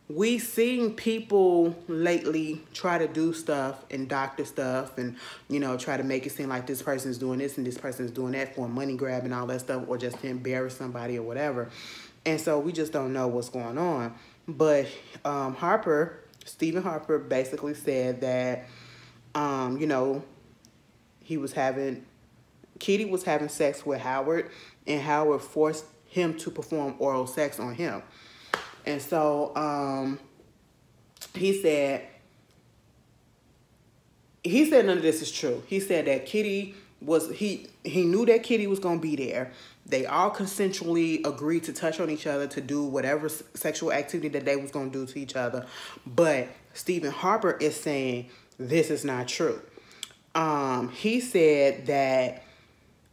we seen people lately try to do stuff and doctor stuff and, you know, try to make it seem like this person's doing this and this person's doing that for a money grab and all that stuff, or just to embarrass somebody or whatever. And so we just don't know what's going on. But Stephen Harper basically said that, you know, Kitty was having sex with Howard, and Howard forced him to perform oral sex on him. And so he said none of this is true. He said that Kitty was, he knew that Kitty was going to be there. They all consensually agreed to touch on each other, to do whatever sexual activity that they was going to do to each other. But Stephen Harper is saying this is not true. He said that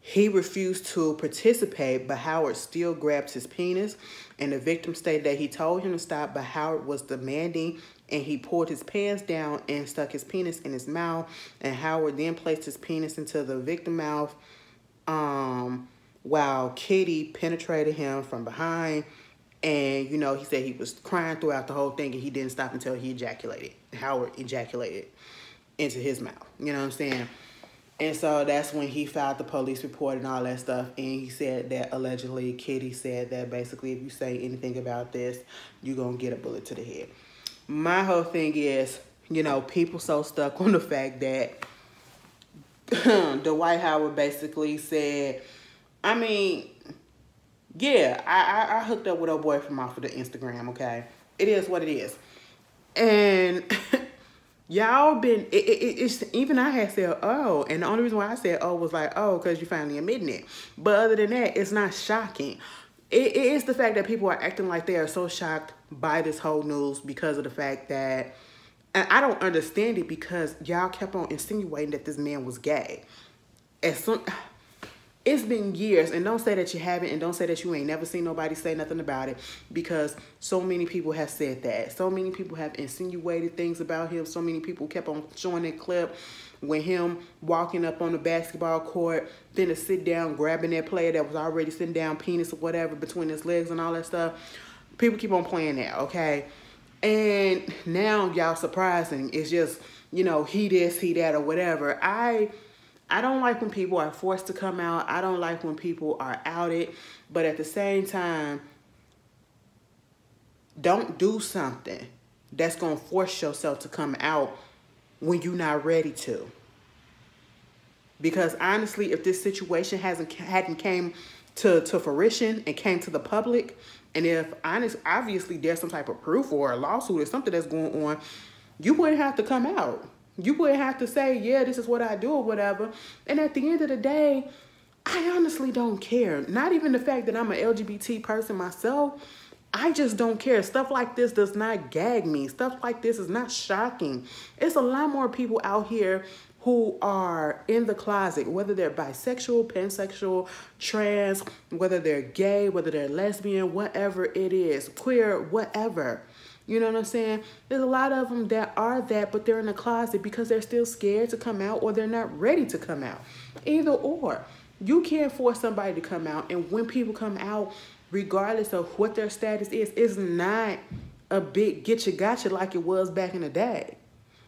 he refused to participate, but Howard still grabbed his penis. And the victim stated that he told him to stop, but Howard was demanding, and he pulled his pants down and stuck his penis in his mouth. And Howard then placed his penis into the victim's mouth, while Kitty penetrated him from behind. And, you know, he said he was crying throughout the whole thing, and he didn't stop until he ejaculated. Howard ejaculated into his mouth. You know what I'm saying? And so that's when he filed the police report and all that stuff. And he said that allegedly Kitty said that basically if you say anything about this, you're going to get a bullet to the head. My whole thing is, you know, people so stuck on the fact that Dwight Howard basically said, I mean, yeah, I hooked up with a boy from off of the Instagram, okay? It is what it is. And y'all been, it's even I had said, oh, and the only reason why I said, oh, was like, oh, because you finally admitting it. But other than that, it's not shocking. It is the fact that people are acting like they are so shocked by this whole news because of the fact that, and I don't understand it, because y'all kept on insinuating that this man was gay. It's been years, and don't say that you haven't, and don't say that you ain't never seen nobody say nothing about it, because so many people have said that. So many people have insinuated things about him. So many people kept on showing that clip when him walking up on the basketball court, then to sit down, grabbing that player that was already sitting down, penis or whatever between his legs and all that stuff. People keep on playing that, okay? And now y'all surprising. It's just, you know, he this, he that, or whatever. I don't like when people are forced to come out. I don't like when people are outed. But at the same time, don't do something that's going to force yourself to come out when you're not ready to. Because honestly, if this situation hadn't came to fruition and came to the public, and if obviously there's some type of proof or a lawsuit or something that's going on, you wouldn't have to come out. You wouldn't have to say, yeah, this is what I do or whatever. And at the end of the day, I honestly don't care. Not even the fact that I'm an LGBT person myself. I just don't care. Stuff like this does not gag me. Stuff like this is not shocking. It's a lot more people out here who are in the closet, whether they're bisexual, pansexual, trans, whether they're gay, whether they're lesbian, whatever it is, queer, whatever. You know what I'm saying? There's a lot of them that are that, but they're in the closet because they're still scared to come out or they're not ready to come out. Either or. You can't force somebody to come out, and when people come out, regardless of what their status is, it's not a big get you gotcha like it was back in the day.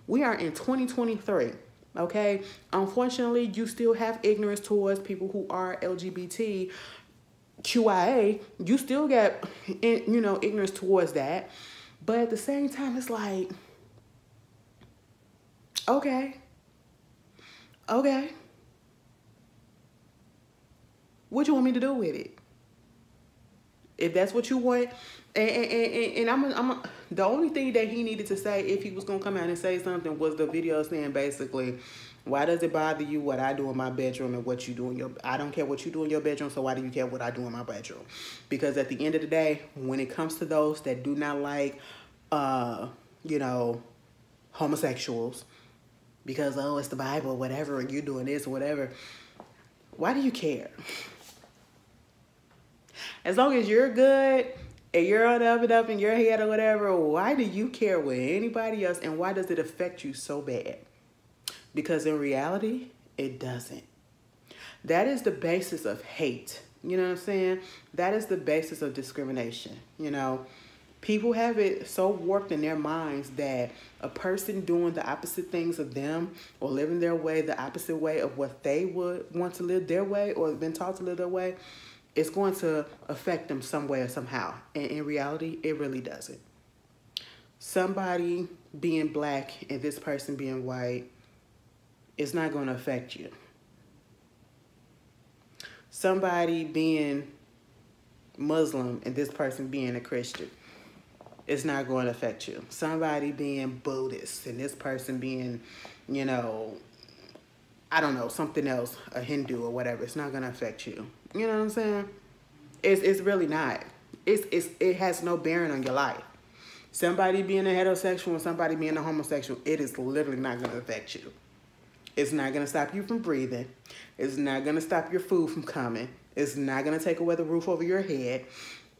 We are in 2023, okay? Unfortunately, you still have ignorance towards people who are LGBT, QIA. You still got, you know, ignorance towards that. But at the same time, it's like, okay. What you want me to do with it? If that's what you want, and the only thing that he needed to say if he was gonna come out and say something was the video saying basically, why does it bother you what I do in my bedroom and what you do in your, I don't care what you do in your bedroom, so why do you care what I do in my bedroom? Because at the end of the day, when it comes to those that do not like, you know, homosexuals, because, oh, it's the Bible, whatever, and you're doing this or whatever, why do you care? As long as you're good and you're on the up and up in your head or whatever, why do you care what anybody else, and why does it affect you so bad? Because in reality, it doesn't. That is the basis of hate. You know what I'm saying? That is the basis of discrimination. You know, people have it so warped in their minds that a person doing the opposite things of them or living their way, the opposite way of what they would want to live their way or been taught to live their way, it's going to affect them some way or somehow. And in reality, it really doesn't. Somebody being black and this person being white, it's not going to affect you. Somebody being Muslim and this person being a Christian, it's not going to affect you. Somebody being Buddhist and this person being, you know, I don't know, something else, a Hindu or whatever, it's not going to affect you. You know what I'm saying? It's really not. It has no bearing on your life. Somebody being a heterosexual and somebody being a homosexual, it is literally not going to affect you. It's not going to stop you from breathing. It's not going to stop your food from coming. It's not going to take away the roof over your head.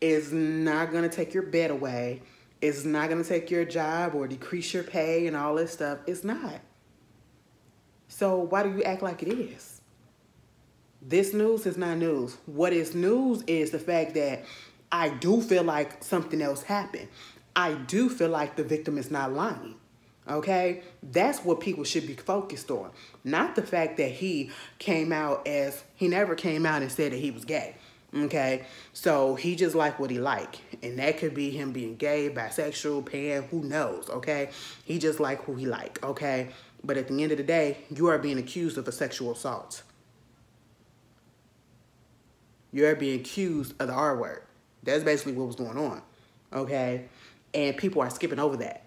It's not going to take your bed away. It's not going to take your job or decrease your pay and all this stuff. It's not. So why do you act like it is? This news is not news. What is news is the fact that I do feel like something else happened. I do feel like the victim is not lying. Okay? That's what people should be focused on. Not the fact that he came out as, he never came out and said that he was gay. Okay? So he just liked what he liked. And that could be him being gay, bisexual, pan, who knows? Okay? He just liked who he liked. Okay? But at the end of the day, you are being accused of a sexual assault. You're being accused of the R word. That's basically what was going on. Okay? And people are skipping over that.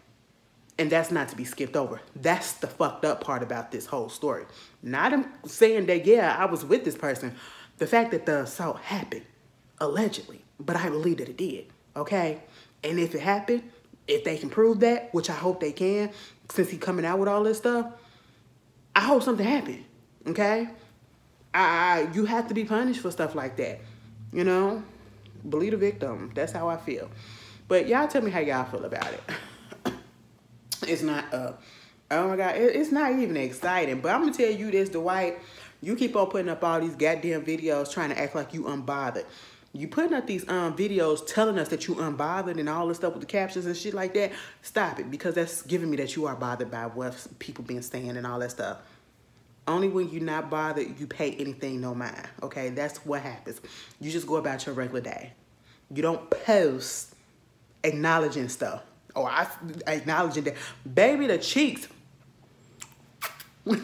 And that's not to be skipped over. That's the fucked up part about this whole story. Not him saying that, yeah, I was with this person. The fact that the assault happened, allegedly. But I believe that it did. Okay? And if it happened, if they can prove that, which I hope they can, since he's coming out with all this stuff, I hope something happened. Okay? You have to be punished for stuff like that. You know? Believe the victim. That's how I feel. But y'all tell me how y'all feel about it. It's not, oh my God, it's not even exciting. But I'm going to tell you this, Dwight. You keep on putting up all these goddamn videos trying to act like you unbothered. You putting up these videos telling us that you unbothered and all this stuff with the captions and shit like that. Stop it, because that's giving me that you are bothered by what people been saying and all that stuff. Only when you're not bothered, you pay anything no mind. Okay, that's what happens. You just go about your regular day. You don't post acknowledging stuff. Oh, I acknowledging that. Baby, the cheeks. Girl.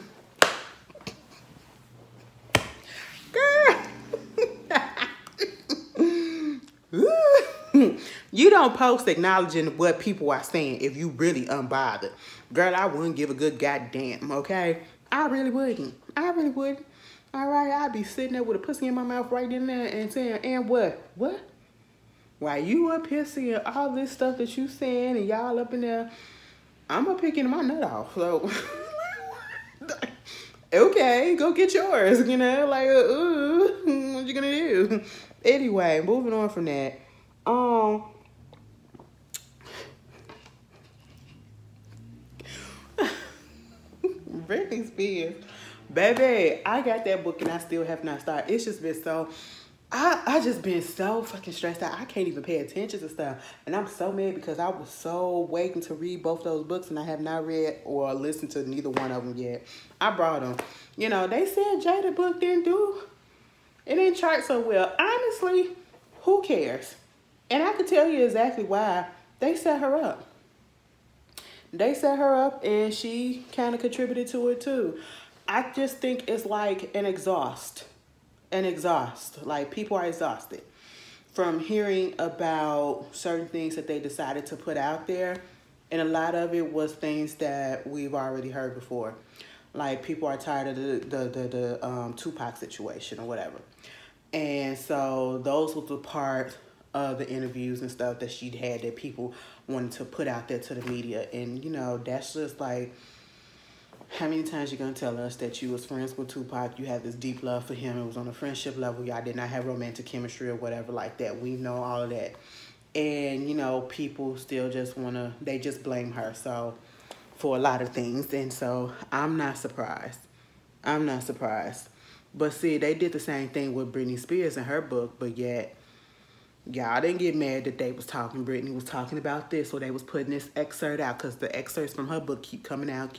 You don't post acknowledging what people are saying if you really unbothered. Girl, I wouldn't give a good goddamn, okay? I really wouldn't. I really wouldn't. All right, I'd be sitting there with a pussy in my mouth right in there and saying, and what? What? While you up here seeing all this stuff that you saying and y'all up in there, I'm up picking my nut off. So, okay, go get yours. You know, like, what you gonna do? Anyway, moving on from that. Britney Spears, baby, I got that book and I still have not started. It's just been so, I just been so fucking stressed out. I can't even pay attention to stuff. And I'm so mad because I was so waiting to read both those books and I have not read or listened to neither one of them yet. I brought them. You know, they said Jada book it didn't chart so well. Honestly, who cares? And I can tell you exactly why. They set her up. They set her up and she kind of contributed to it too. I just think it's like an exhaust. Like, people are exhausted from hearing about certain things that they decided to put out there. And a lot of it was things that we've already heard before. Like, people are tired of the Tupac situation or whatever. And so those were the part of the interviews and stuff that she'd had that people wanted to put out there to the media. And, you know, that's just like, how many times you gonna tell us that you was friends with Tupac, you had this deep love for him, it was on a friendship level, y'all did not have romantic chemistry or whatever like that. We know all of that. And, you know, people still just they just blame her for a lot of things. And so I'm not surprised. But see, they did the same thing with Britney Spears in her book, but yet y'all didn't get mad that Britney was talking about this, or they was putting this excerpt out, because the excerpts from her book keep coming out.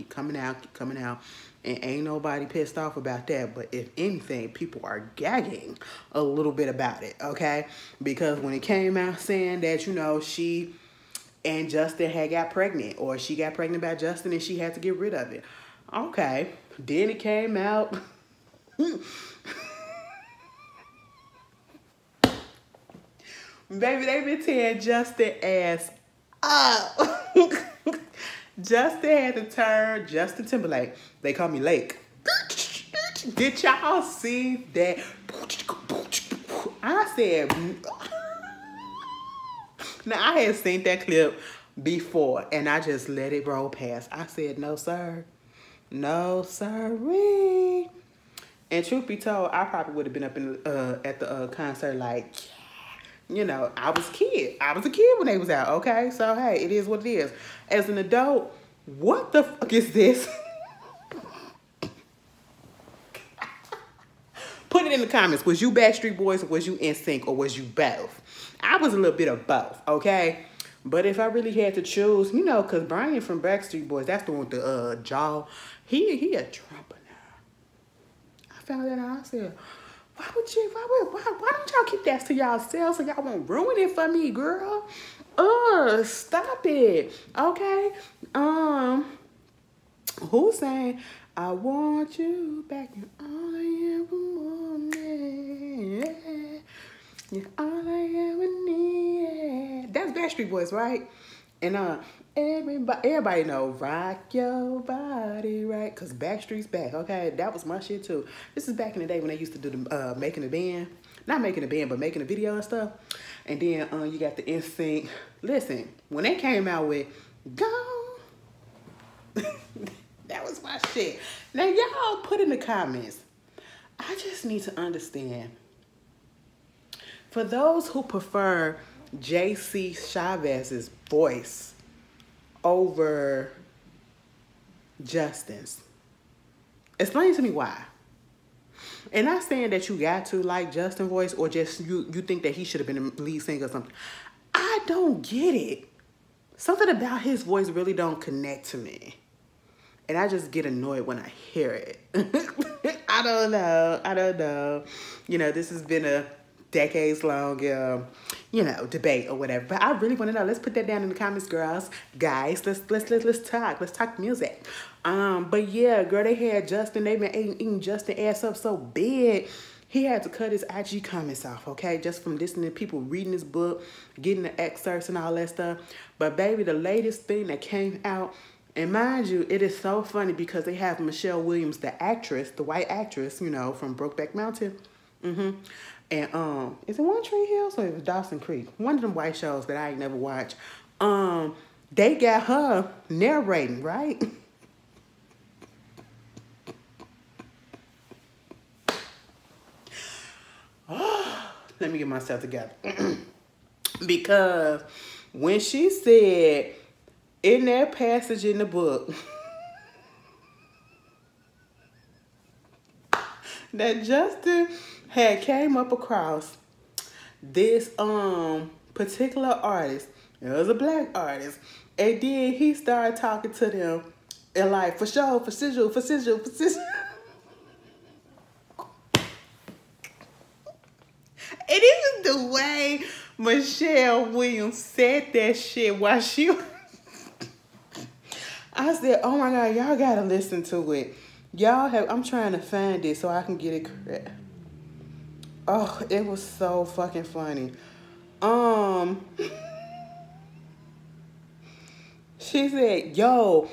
And ain't nobody pissed off about that. But if anything, people are gagging a little bit about it, okay? Because when it came out saying that, you know, she and Justin had got pregnant, or she got pregnant by Justin and she had to get rid of it. Okay. Then it came out. Baby, they been tearing Justin ass up. Justin had to turn Justin Timberlake. They call me Lake. Did y'all see that? I said, now I had seen that clip before and I just let it roll past. I said, no, sir. No, sirree. And truth be told, I probably would have been up in at the concert like, you know, I was a kid. I was a kid when they was out, okay? So, hey, it is what it is. As an adult, what the fuck is this? Put it in the comments. Was you Backstreet Boys, or was you NSYNC, or was you both? I was a little bit of both, okay? But if I really had to choose, you know, because Brian from Backstreet Boys, that's the one with the jaw, he a trumper now. I found that out. I said, why don't y'all keep that to y'allselves so y'all won't ruin it for me, girl? Stop it. Okay. Who's saying, I want you back in all I ever wanted. You're all I ever needed. That's Backstreet Boys, right? And everybody know rock your body right, cause Backstreet's back. Okay, that was my shit too. This is back in the day when they used to do the making the band, not making the band, but making the video and stuff. And then you got the NSYNC. Listen, when they came out with Go, that was my shit. Now y'all put in the comments. I just need to understand. For those who prefer J.C. Chavez's voice over Justin's, explain to me why. And not saying that you got to like Justin's voice, or just you think that he should have been the lead singer or something. I don't get it. Something about his voice really don't connect to me. And I just get annoyed when I hear it. I don't know. You know, this has been a decades-long, you know, debate or whatever. But I really want to know. Let's put that down in the comments, girls. Guys, let's talk. Let's talk music. But yeah, girl, they had Justin. They've been eating Justin ass up so big. He had to cut his IG comments off, okay? Just from listening to people reading his book, getting the excerpts and all that stuff. But baby, the latest thing that came out, and mind you, it is so funny because they have Michelle Williams, the actress, the white actress, you know, from Brokeback Mountain. And is it One Tree Hill or it was Dawson Creek? One of them white shows that I ain't never watched. They got her narrating, right? Let me get myself together. Because when she said in that passage in the book that Justin had came up across this particular artist, it was a black artist, and then he started talking to them and like, for sure, for sizzle, for sizzle, for sizzle. And it was the way Michelle Williams said that shit while she was... I said, oh my God, y'all gotta listen to it. Y'all have... I'm trying to find it so I can get it correct. Oh, it was so fucking funny. She said, yo,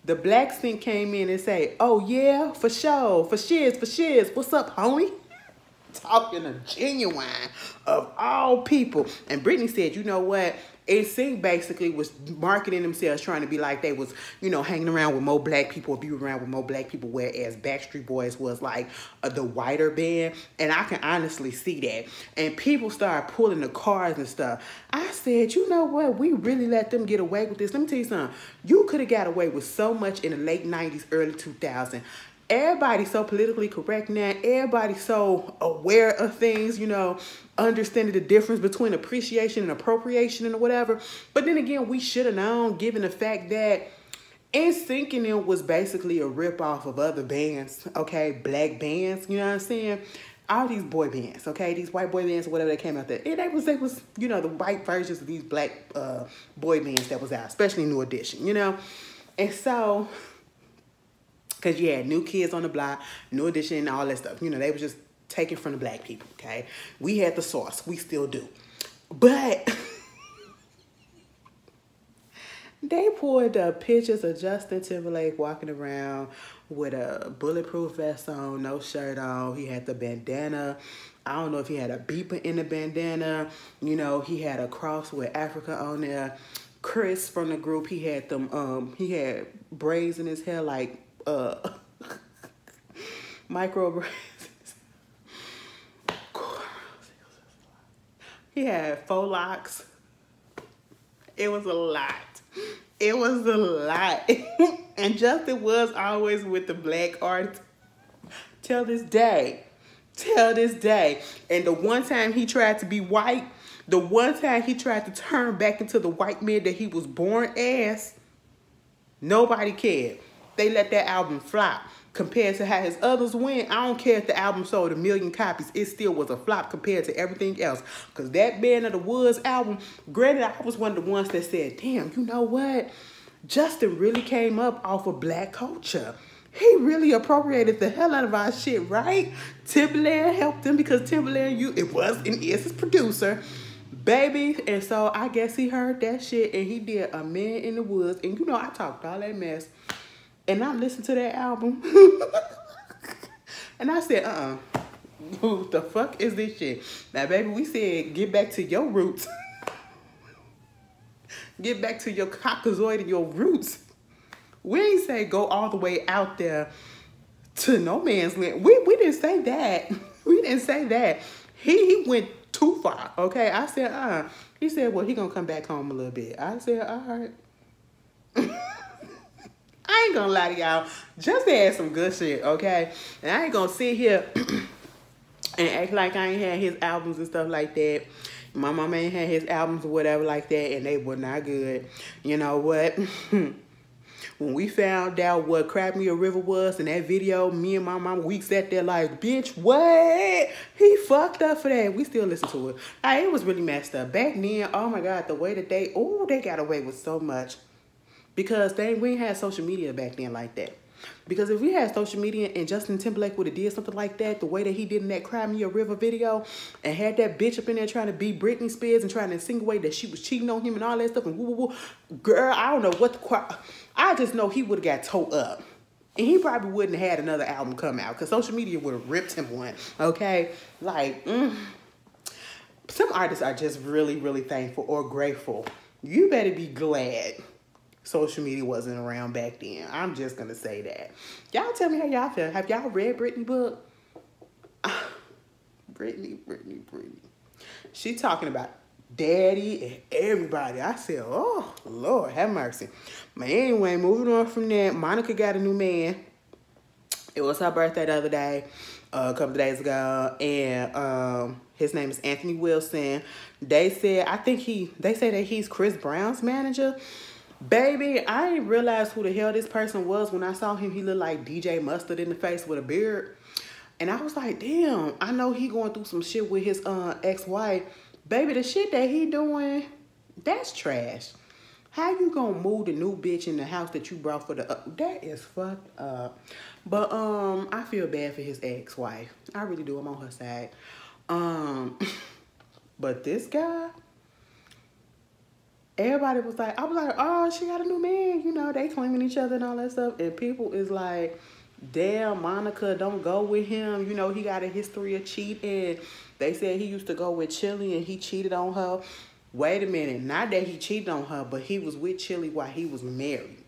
the blacksmith came in and said, oh yeah, for sure, for shiz, what's up, homie? Talking a genuine of all people. And Brittany said, you know what? NSYNC basically was marketing themselves, trying to be like they was, you know, hanging around with more black people, or be around with more black people, whereas Backstreet Boys was like the whiter band. And I can honestly see that. And people started pulling the cars and stuff. I said, you know what? We really let them get away with this. Let me tell you something. You could have got away with so much in the late 90s, early 2000s. Everybody's so politically correct now. Everybody's so aware of things, you know, understanding the difference between appreciation and appropriation and whatever. But then again, we should have known, given the fact that NSYNC and them was basically a ripoff of other bands, okay, black bands, you know what I'm saying? All these boy bands, okay, these white boy bands or whatever that came out there. They was, you know, the white versions of these black boy bands that was out, especially New Edition, you know? And so... because you had New Kids on the Block, New Edition, and all that stuff. You know, they was just taken from the black people, okay? We had the source. We still do. But they pulled up pictures of Justin Timberlake walking around with a bulletproof vest on, no shirt on. He had the bandana. I don't know if he had a beeper in the bandana. You know, he had a cross with Africa on there. Chris from the group, he had them, he had braids in his hair like, micro braids. He had faux locks. It was a lot. It was a lot. And Justin was always with the black art till this day. Till this day. And the one time he tried to be white, the one time he tried to turn back into the white man that he was born as, nobody cared. They let that album flop compared to how his others went. I don't care if the album sold 1 million copies. It still was a flop compared to everything else. Because that Band of the Woods album, granted, I was one of the ones that said, damn, you know what? Justin really came up off of black culture. He really appropriated the hell out of our shit, right? Timbaland helped him because Timbaland, it was and is his producer. Baby, and so I guess he heard that shit and he did A Man in the Woods. And you know, I talked all that mess. And I listened to that album. And I said, who the fuck is this shit? Now, baby, we said, get back to your roots. Get back to your caucasoid and your roots. We ain't say go all the way out there to no man's land. We didn't say that. We didn't say that. He went too far, okay? I said, He said, well, he gonna come back home a little bit. I said, all right. I ain't gonna lie to y'all. Just had some good shit, okay? And I ain't gonna sit here and act like I ain't had his albums and stuff like that. My mama ain't had his albums or whatever like that, and they were not good. You know what? When we found out what Cry Me a River was in that video, me and my mama, we sat there like, bitch, what? He fucked up for that. We still listen to it. It was really messed up. Back then, oh my God, the way that they got away with so much. Because we ain't had social media back then like that. Because if we had social media and Justin Timberlake would have did something like that, the way that he did in that Cry Me a River video, and had that bitch up in there trying to be Britney Spears and trying to insinuate that she was cheating on him and all that stuff, and woo, woo, woo. Girl, I don't know what I just know he would have got towed up. And he probably wouldn't have had another album come out because social media would have ripped him one, okay? Like, some artists are just really, really thankful or grateful. You better be glad social media wasn't around back then. I'm just gonna say that. Y'all tell me how y'all feel. Have y'all read Britney book? Britney. She talking about daddy and everybody. I said, oh, Lord, have mercy. But anyway, moving on from that, Monica got a new man. It was her birthday the other day, a couple of days ago, and his name is Anthony Wilson. They say that he's Chris Brown's manager. Baby, I didn't realize who the hell this person was when I saw him. He looked like DJ Mustard in the face with a beard. And I was like, damn, I know he going through some shit with his ex-wife. Baby, the shit that he doing, that's trash. How you gonna move the new bitch in the house that you brought for the... that is fucked up. But I feel bad for his ex-wife. I really do. I'm on her side. But this guy... everybody was like, I was like, oh, she got a new man. You know, they claiming each other and all that stuff. And people is like, damn, Monica, don't go with him. You know, he got a history of cheating. They said he used to go with Chili and he cheated on her. Wait a minute. Not that he cheated on her, but he was with Chili while he was married.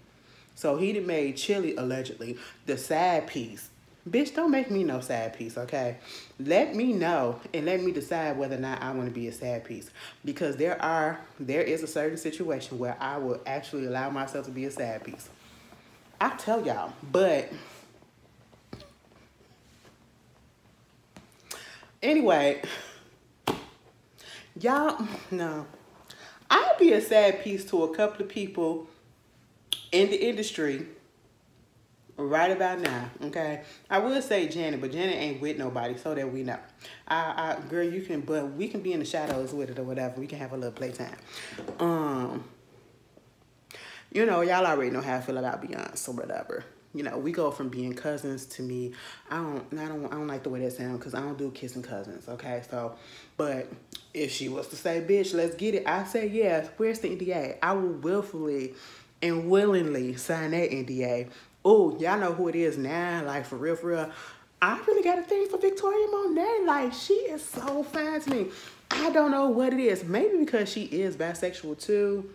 So he done made Chili, allegedly, the side piece. Bitch, don't make me no side piece, okay? Let me know and let me decide whether or not I want to be a side piece. Because there is a certain situation where I will actually allow myself to be a side piece. I tell y'all, but... anyway, y'all, no. I'd be a sad piece to a couple of people in the industry right about now, okay? I would say Janet, but Janet ain't with nobody, so that we know. Girl, you can, but we can be in the shadows with it or whatever. We can have a little playtime. You know, y'all already know how I feel about Beyonce or whatever. You know, we go from being cousins to me. I don't like the way that sounds because I don't do kissing cousins, okay? So, but if she was to say, bitch, let's get it, I say yes. Where's the NDA? I will willfully and willingly sign that NDA. Oh, y'all know who it is now. Like, for real, for real. I really got a thing for Victoria Monet. Like, she is so fine to me. I don't know what it is. Maybe because she is bisexual too.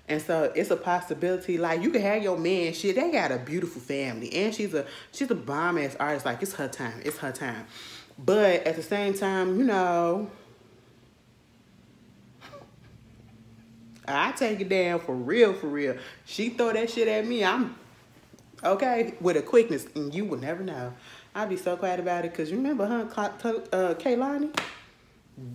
And so it's a possibility. Like, you can have your man. Shit, they got a beautiful family. And she's a bomb-ass artist. Like, it's her time. It's her time. But at the same time, you know, I take it down for real, for real. She throw that shit at me, I'm okay with a quickness, and you would never know. I'd be so quiet about it, because you remember her, Kehlani?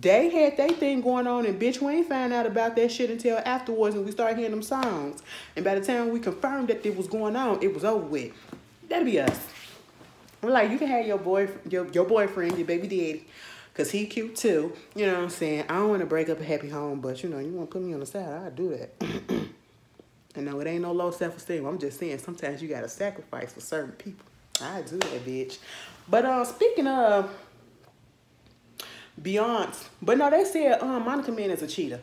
They had their thing going on, and bitch, we ain't find out about that shit until afterwards, and we started hearing them songs. And by the time we confirmed that it was going on, it was over with. That'd be us. We're like, you can have your boyfriend, your baby daddy, because he cute too. You know what I'm saying? I don't want to break up a happy home, but, you know, you want to put me on the side, I'll do that. And no, it ain't no low self-esteem. I'm just saying, sometimes you got to sacrifice for certain people. I do that, bitch. But speaking of Beyonce, but no, they said Monica Man is a cheater.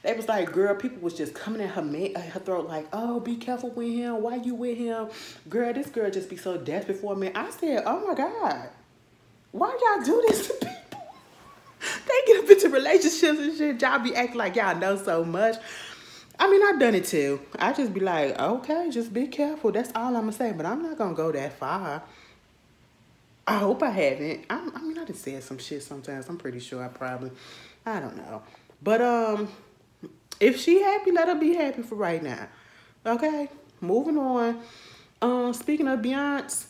They was like, girl, people was just coming at her throat like, oh, be careful with him. Why you with him? Girl, this girl just be so desperate for a man. I said, oh my God, why y'all do this to people? They get up into relationships and shit. Y'all be acting like y'all know so much. I mean, I've done it too. I just be like, okay, just be careful. That's all I'm gonna say. But I'm not gonna go that far. I hope I haven't. I mean, I done said some shit sometimes. I'm pretty sure I don't know. But if she happy, let her be happy for right now. Okay, moving on. Speaking of Beyonce,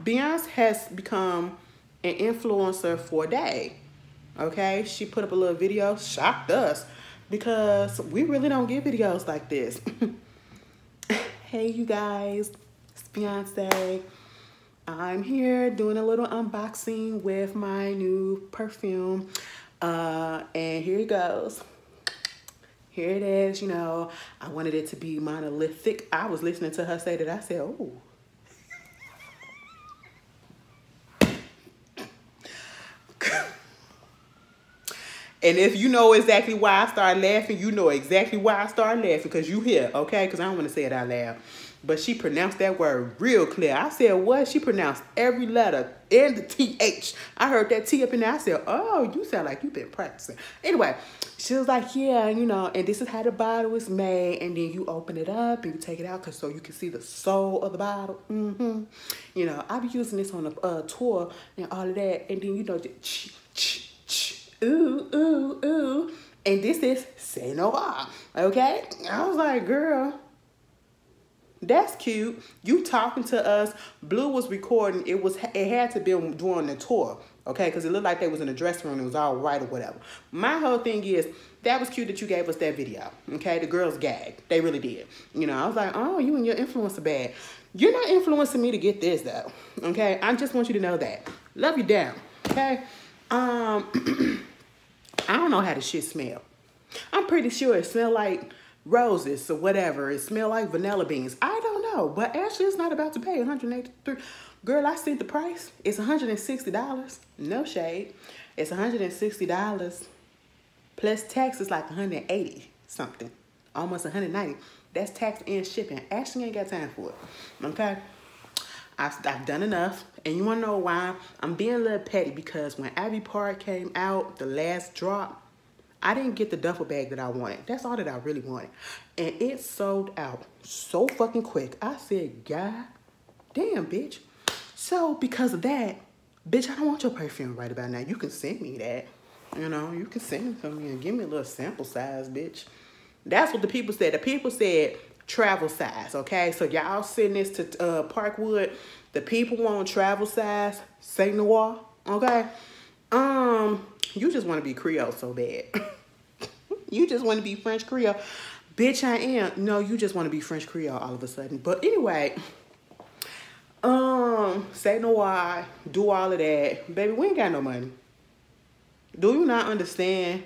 Beyonce has become an influencer for a day. Okay, she put up a little video, shocked us, because we really don't get videos like this. Hey, you guys, it's Beyonce. I'm here doing a little unboxing with my new perfume. And here it goes. Here it is, you know. I wanted it to be monolithic. I was listening to her say that. I said, oh. And if you know exactly why I started laughing, you know exactly why I started laughing, because you here, okay? Because I don't want to say it out loud. but she pronounced that word real clear. I said, what? She pronounced every letter and the TH. I heard that T up in there. I said, oh, you sound like you've been practicing. Anyway, she was like, yeah, you know, and this is how the bottle is made. And then you open it up and you take it out so you can see the soul of the bottle. You know, I be using this on a tour and all of that. And then, you know, ooh, ooh, ooh. And this is Say No More, okay? I was like, girl, that's cute. You talking to us. Blue was recording. It had to be during the tour, okay? Because it looked like they was in the dressing room. It was all right or whatever. My whole thing is, that was cute that you gave us that video, okay? The girls gagged. They really did. You know, I was like, oh, you and your influencer bag. You're not influencing me to get this, though, okay? I just want you to know that. Love you down, okay? I don't know how the shit smell. I'm pretty sure it smell like roses or whatever. It smell like vanilla beans. I don't know. But Ashley is not about to pay $183. Girl, I see the price. It's $160. No shade. It's $160. Plus tax is like $180 something. Almost $190. That's tax and shipping. Ashley ain't got time for it. Okay? I've done enough. And you want to know why? I'm being a little petty because when Ivy Park came out, the last drop, I didn't get the duffel bag that I wanted. That's all that I really wanted. And it sold out so fucking quick. I said, God damn, bitch. So because of that, bitch, I don't want your perfume right about now. You can send me that. You know, you can send it to me and give me a little sample size, bitch. That's what the people said. The people said travel size, okay? So y'all send this to Parkwood. The people want travel size, Say No More, okay? You just want to be Creole so bad. You just want to be French Creole. Bitch, I am. No, you just want to be French Creole all of a sudden. But anyway, Say No More, do all of that. Baby, we ain't got no money. Do you not understand?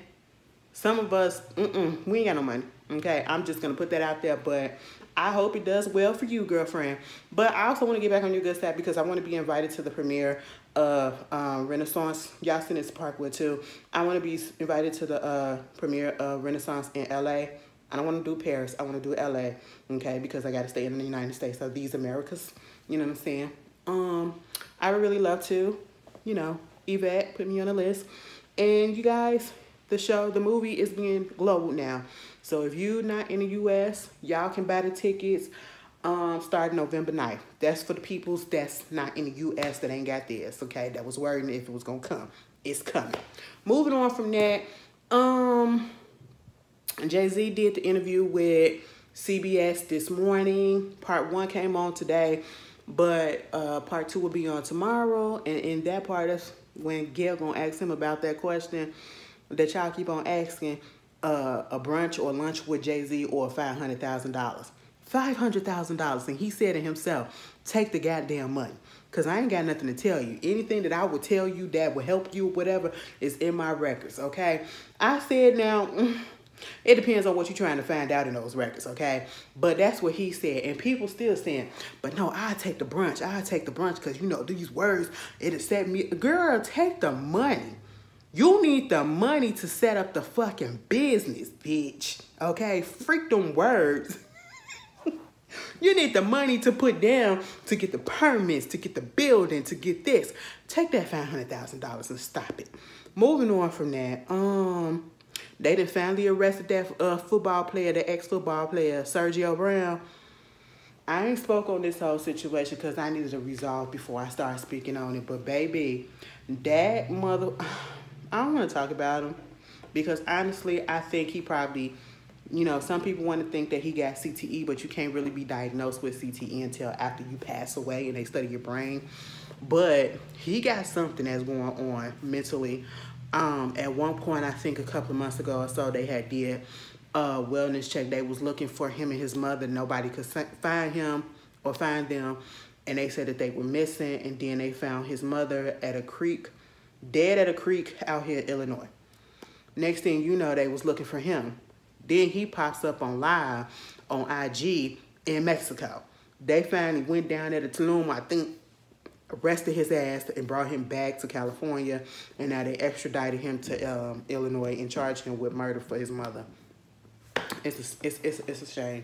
Some of us, we ain't got no money. Okay, I'm just going to put that out there. But I hope it does well for you, girlfriend. But I also want to get back on your good side because I want to be invited to the premiere of Renaissance. Y'all seen this Parkwood too. I want to be invited to the premiere of Renaissance in LA. I don't want to do Paris. I want to do LA, okay, because I got to stay in the United States. So these Americas, you know what I'm saying? I would really love to, you know, Yvette, put me on the list. And you guys, the movie is being global now. So if you're not in the U.S., y'all can buy the tickets starting November 9th. That's for the peoples that's not in the U.S. that ain't got theirs, okay? That was worrying if it was going to come. It's coming. Moving on from that, Jay-Z did the interview with CBS this morning. Part 1 came on today, but part 2 will be on tomorrow. And in that part, that's when Gail gonna ask him about that question that y'all keep on asking, a brunch or lunch with Jay-Z or $500,000. $500,000. And he said it himself, take the goddamn money. Because I ain't got nothing to tell you. Anything that I would tell you that would help you, whatever, is in my records, okay? I said now, it depends on what you're trying to find out in those records, okay? But that's what he said. And people still saying, but no, I'll take the brunch. I'll take the brunch because, you know, these words, it'll set me. Girl, take the money. You need the money to set up the fucking business, bitch. Okay? Freak them words. You need the money to put down to get the permits, to get the building, to get this. Take that $500,000 and stop it. Moving on from that, they done finally arrested that football player, the ex-football player, Sergio Brown. I ain't spoke on this whole situation because I needed to resolve before I start speaking on it. But baby, that mother, I don't want to talk about him because honestly, I think he probably, you know, some people want to think that he got CTE, but you can't really be diagnosed with CTE until after you pass away and they study your brain. But he got something that's going on mentally. At one point, I think a couple of months ago or so, they had did a wellness check. They was looking for him and his mother. Nobody could find him or find them. And they said that they were missing. And then they found his mother at a creek, dead at a creek out here in Illinois. Next thing you know, they was looking for him. Then he pops up on live on IG in Mexico. They finally went down there to Tulum, I think, arrested his ass and brought him back to California. And now they extradited him to Illinois and charged him with murder for his mother. It's a shame.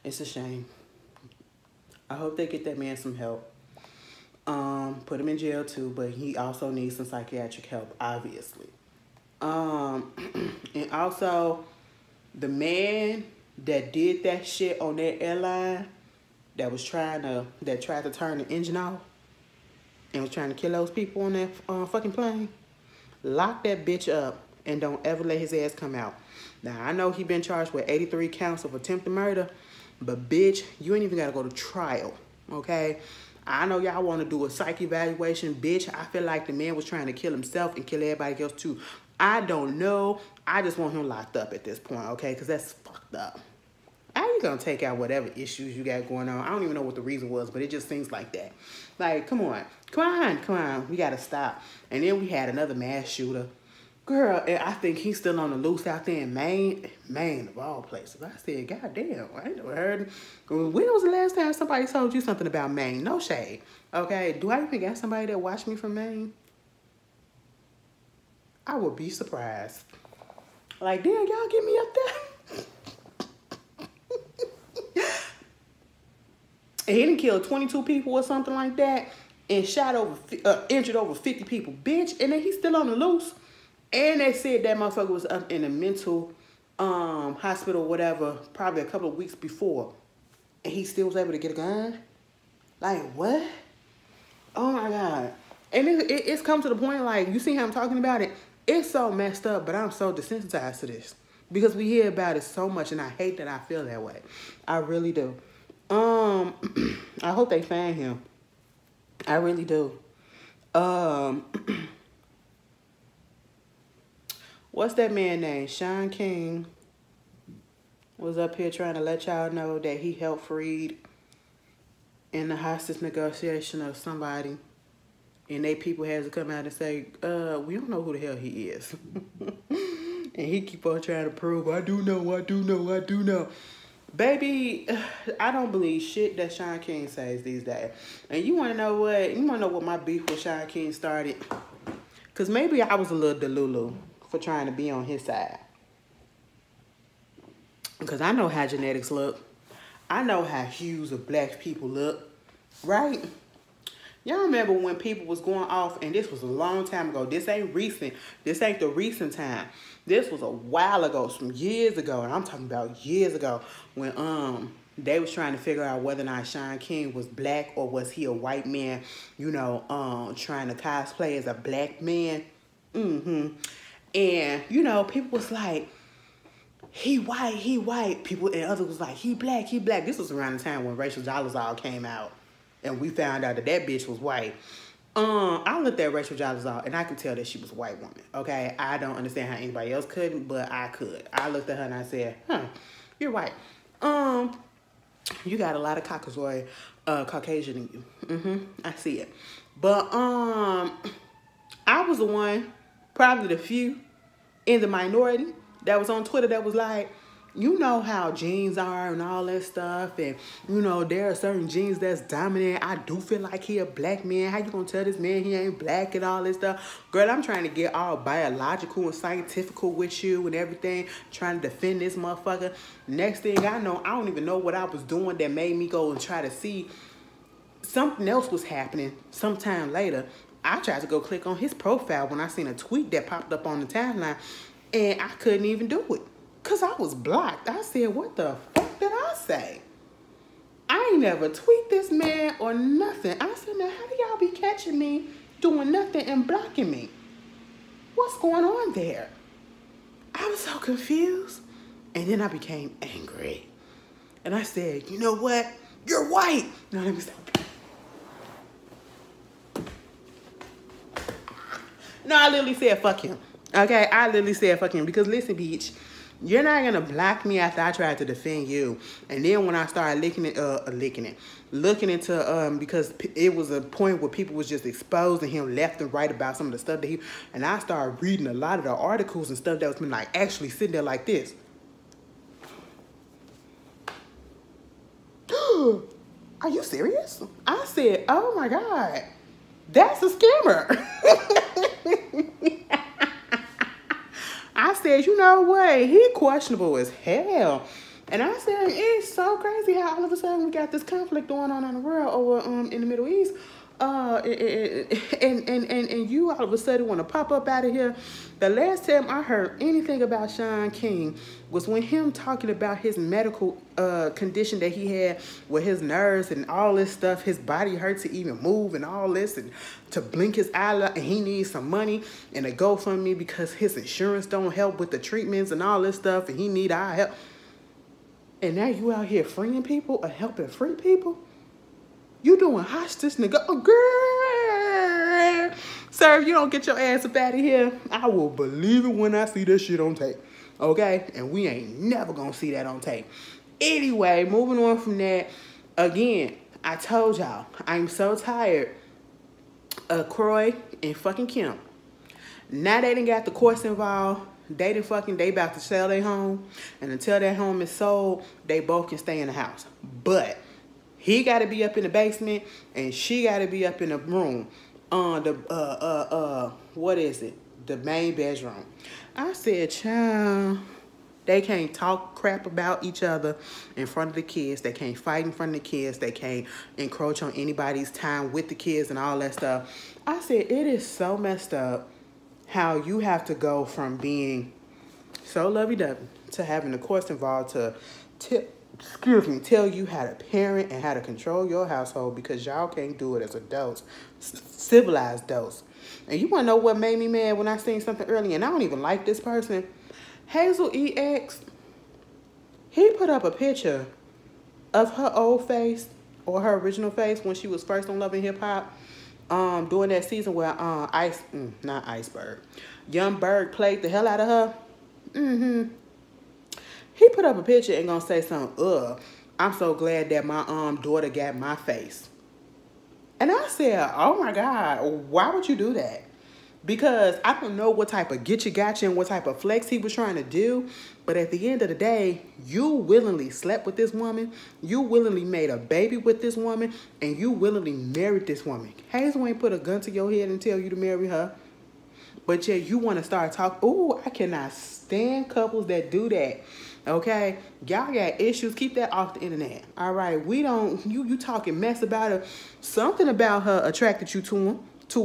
It's a shame. I hope they get that man some help. Put him in jail too, but he also needs some psychiatric help, obviously. And also, the man that did that shit on that airline that tried to turn the engine off and was trying to kill those people on that fucking plane, lock that bitch up and don't ever let his ass come out. Now, I know he been charged with 83 counts of attempted murder, but bitch, you ain't even gotta go to trial, okay? I know y'all want to do a psych evaluation. Bitch, I feel like the man was trying to kill himself and kill everybody else too. I don't know. I just want him locked up at this point, okay? Because that's fucked up. How you going to take out whatever issues you got going on? I don't even know what the reason was, but it just seems like that. Like, come on. Come on. We got to stop. And then we had another mass shooter. Girl, I think he's still on the loose out there in Maine. Maine, of all places. I said, God damn, I ain't never heard. When was the last time somebody told you something about Maine? No shade. Okay, do I even got somebody that watched me from Maine? I would be surprised. Like, damn, y'all get me up there? And he done killed 22 people or something like that and injured over 50 people. Bitch, and then he's still on the loose. And they said that motherfucker was up in a mental hospital, whatever, probably a couple of weeks before. And he still was able to get a gun? Like, what? Oh, my God. And it's come to the point, like, you see how I'm talking about it? It's so messed up, but I'm so desensitized to this. Because we hear about it so much, and I hate that I feel that way. I really do. I hope they find him. I really do. What's that man name? Shaun King was up here trying to let y'all know that he helped freed in the hostage negotiation of somebody. And they people had to come out and say, we don't know who the hell he is. And he keep on trying to prove, I do know. Baby, I don't believe shit that Shaun King says these days. And you want to know what? You want to know what my beef with Shaun King started? Because maybe I was a little delulu for trying to be on his side. Because I know how genetics look. I know how hues of black people look. Right? Y'all remember when people was going off, and this was a long time ago. This ain't recent. This ain't the recent time. This was a while ago, some years ago. And I'm talking about years ago when they was trying to figure out whether or not Shaun King was black or was he a white man, you know, trying to cosplay as a black man. And, you know, people was like, he white. People and others was like, he black. This was around the time when Rachel Dolezal came out. And we found out that bitch was white. I looked at Rachel Dolezal and I could tell that she was a white woman. Okay, I don't understand how anybody else couldn't, but I could. I looked at her and I said, you're white. You got a lot of Caucasian in you. I see it. But I was the one, probably the few in the minority that was on Twitter that was like, you know how genes are and all that stuff, and you know there are certain genes that's dominant. I do feel like he a black man. How you gonna tell this man he ain't black and all this stuff? Girl, I'm trying to get all biological and scientific with you and everything, trying to defend this motherfucker. Next thing I know, I don't even know what I was doing that made me go and try to see something else was happening sometime later. I tried to go click on his profile when I seen a tweet that popped up on the timeline, and I couldn't even do it. Because I was blocked. I said, what the fuck did I say? I ain't never tweet this man or nothing. I said, now how do y'all be catching me doing nothing and blocking me? What's going on there? I was so confused. And then I became angry. And I said, you know what? You're white. No, let me stop. No, I literally said, fuck him. Okay, I literally said, fuck him. Because listen, bitch. You're not going to block me after I tried to defend you. And then when I started looking into, because it was a point where people was just exposing him left and right about some of the stuff that he, and I started reading a lot of the articles and stuff that was been like actually sitting there like this. Are you serious? I said, oh my God, that's a scammer. I said, you know what? He questionable as hell. And I said, it's so crazy how all of a sudden we got this conflict going on in the world over in the Middle East. And you all of a sudden want to pop up out of here. The last time I heard anything about Sean King was when him talking about his medical condition that he had with his nerves and all this stuff. His body hurts to even move and all this, and to blink his eyelid, and he needs some money and a GoFundMe because his insurance don't help with the treatments and all this stuff, and he need our help. And now you out here freeing people or helping free people? You doing hostage nigga? Oh, girl. Sir, if you don't get your ass up out of here, I will believe it when I see this shit on tape. Okay? And we ain't never gonna see that on tape. Anyway, moving on from that. Again, I told y'all, I'm so tired of Kroy and fucking Kim. Now they done got the courts involved. They about to sell their home. And until their home is sold, they both can stay in the house. But he got to be up in the basement, and she got to be up in the room on the what is it? The main bedroom. I said, child, they can't talk crap about each other in front of the kids. They can't fight in front of the kids. They can't encroach on anybody's time with the kids and all that stuff. I said, it is so messed up how you have to go from being so lovey-dovey to having the courts involved to tell you how to parent and how to control your household because y'all can't do it as adults, civilized adults. And you want to know what made me mad when I seen something earlier, and I don't even like this person. Hazel EX, he put up a picture of her old face or her original face when she was first on Love and Hip Hop, during that season where not Iceberg, Young Berg played the hell out of her. He put up a picture and gonna say something, I'm so glad that my daughter got my face. And I said, oh my God, why would you do that? Because I don't know what type of get you gotcha and what type of flex he was trying to do. But at the end of the day, you willingly slept with this woman. You willingly made a baby with this woman. And you willingly married this woman. Hazel ain't put a gun to your head and tell you to marry her. But yeah, you want to start talking. Ooh, I cannot stand couples that do that. Okay? Y'all got issues. Keep that off the internet. All right? We don't, you talking mess about her. Something about her attracted you to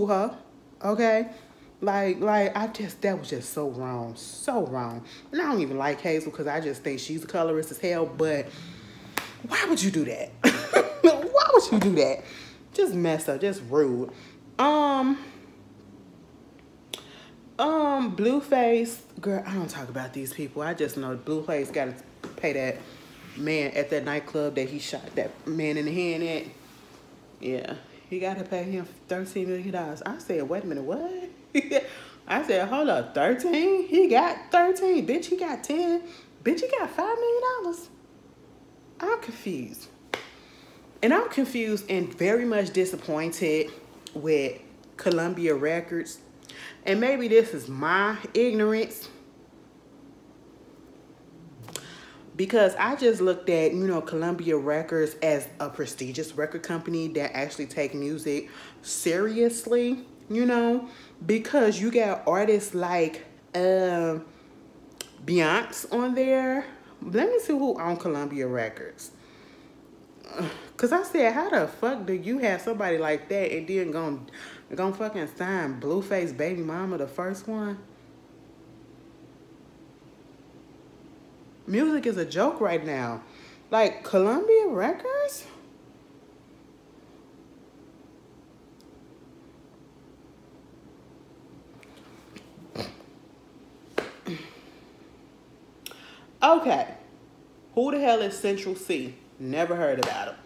her. Okay? Like, that was just so wrong. So wrong. And I don't even like Hazel because I just think she's a colorist as hell. But why would you do that? Why would you do that? Just messed up. Just rude. Blueface, girl, I don't talk about these people. I just know Blueface got to pay that man at that nightclub that he shot that man in the hand at. Yeah, he got to pay him $13 million. I said, wait a minute, what? I said, hold up, 13? He got 13. Bitch, he got 10. Bitch, he got $5 million. I'm confused. And I'm confused and very much disappointed with Columbia Records. And maybe this is my ignorance, because I just looked at, Columbia Records as a prestigious record company that actually take music seriously, because you got artists like Beyonce on there. Let me see who on Columbia Records. Because I said, how the fuck do you have somebody like that and then gonna fucking sign Blueface baby mama, the first one? Music is a joke right now. Like, Columbia Records? Okay. Who the hell is Central C? Never heard about him.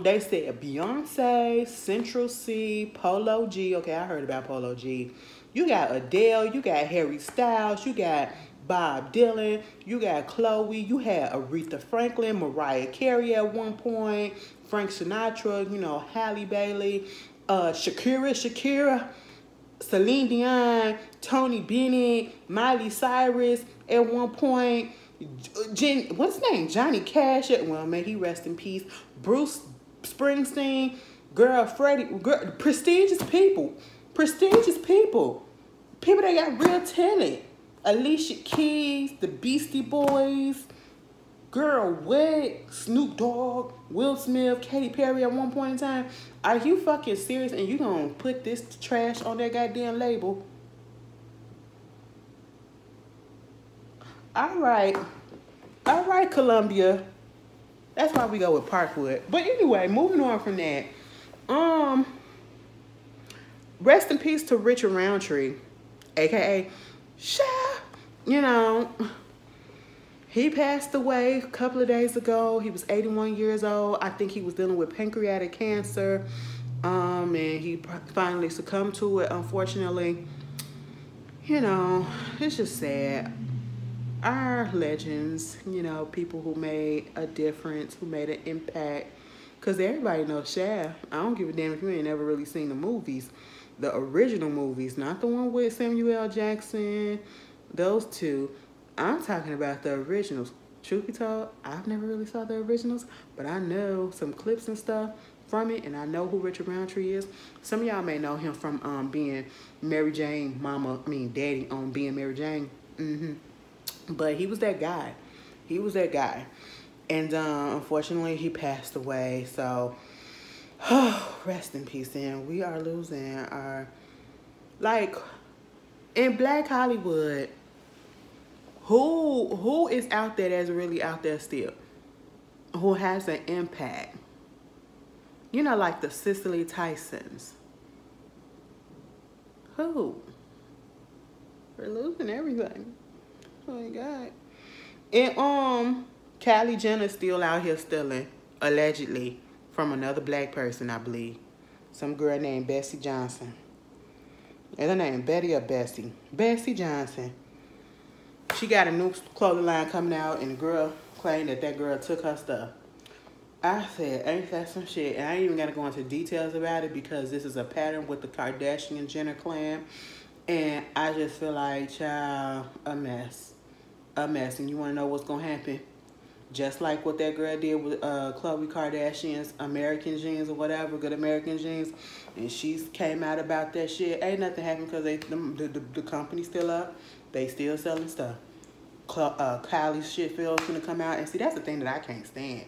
They said Beyonce, Central C, Polo G. Okay, I heard about Polo G. You got Adele, you got Harry Styles, you got Bob Dylan, you got Chloe, you had Aretha Franklin, Mariah Carey at one point, Frank Sinatra, Halle Bailey, Shakira, Celine Dion, Tony Bennett, Miley Cyrus at one point. What's his name? Johnny Cash. Well, may he rest in peace. Bruce Springsteen. Girl, Freddie. Girl, prestigious people. People that got real talent. Alicia Keys, the Beastie Boys. Girl, what? Snoop Dogg, Will Smith, Katy Perry at one point in time? Are you fucking serious and you gonna put this trash on that goddamn label? All right, Columbia. That's why we go with Parkwood. But anyway, moving on from that. Rest in peace to Richard Roundtree, aka Sha. You know, he passed away a couple of days ago. He was 81 years old. I think he was dealing with pancreatic cancer. And he finally succumbed to it, unfortunately. You know, it's just sad. Our legends, you know, people who made a difference, who made an impact. Because everybody knows Shaft. I don't give a damn if you ain't never really seen the movies. The original movies, not the one with Samuel L. Jackson. Those two. I'm talking about the originals. Truth be told, I've never really saw the originals, but I know some clips and stuff from it, and I know who Richard Roundtree is. Some of y'all may know him from being Mary Jane, daddy on Being Mary Jane. But he was that guy. He was that guy. And unfortunately, he passed away. So, rest in peace. And we are losing our, like, in Black Hollywood, who is out there that's really out there still? Who has an impact? You know, like the Cicely Tysons. Who? We're losing everything. Oh my God. And Kylie Jenner's still out here stealing, allegedly, from another black person, I believe. Some girl named Bessie Johnson. Is her name Betty or Bessie? Bessie Johnson. She got a new clothing line coming out, and the girl claimed that girl took her stuff. I said, ain't that some shit? And I ain't even got to go into details about it because this is a pattern with the Kardashian-Jenner clan. And I just feel like, child, a mess. A mess. And you want to know what's going to happen? Just like what that girl did with Khloe Kardashian's American Jeans or whatever, Good American Jeans. And she came out about that shit. Ain't nothing happened because the company's still up. They still selling stuff. Kylie's shit feels gonna come out. And see, that's the thing that I can't stand.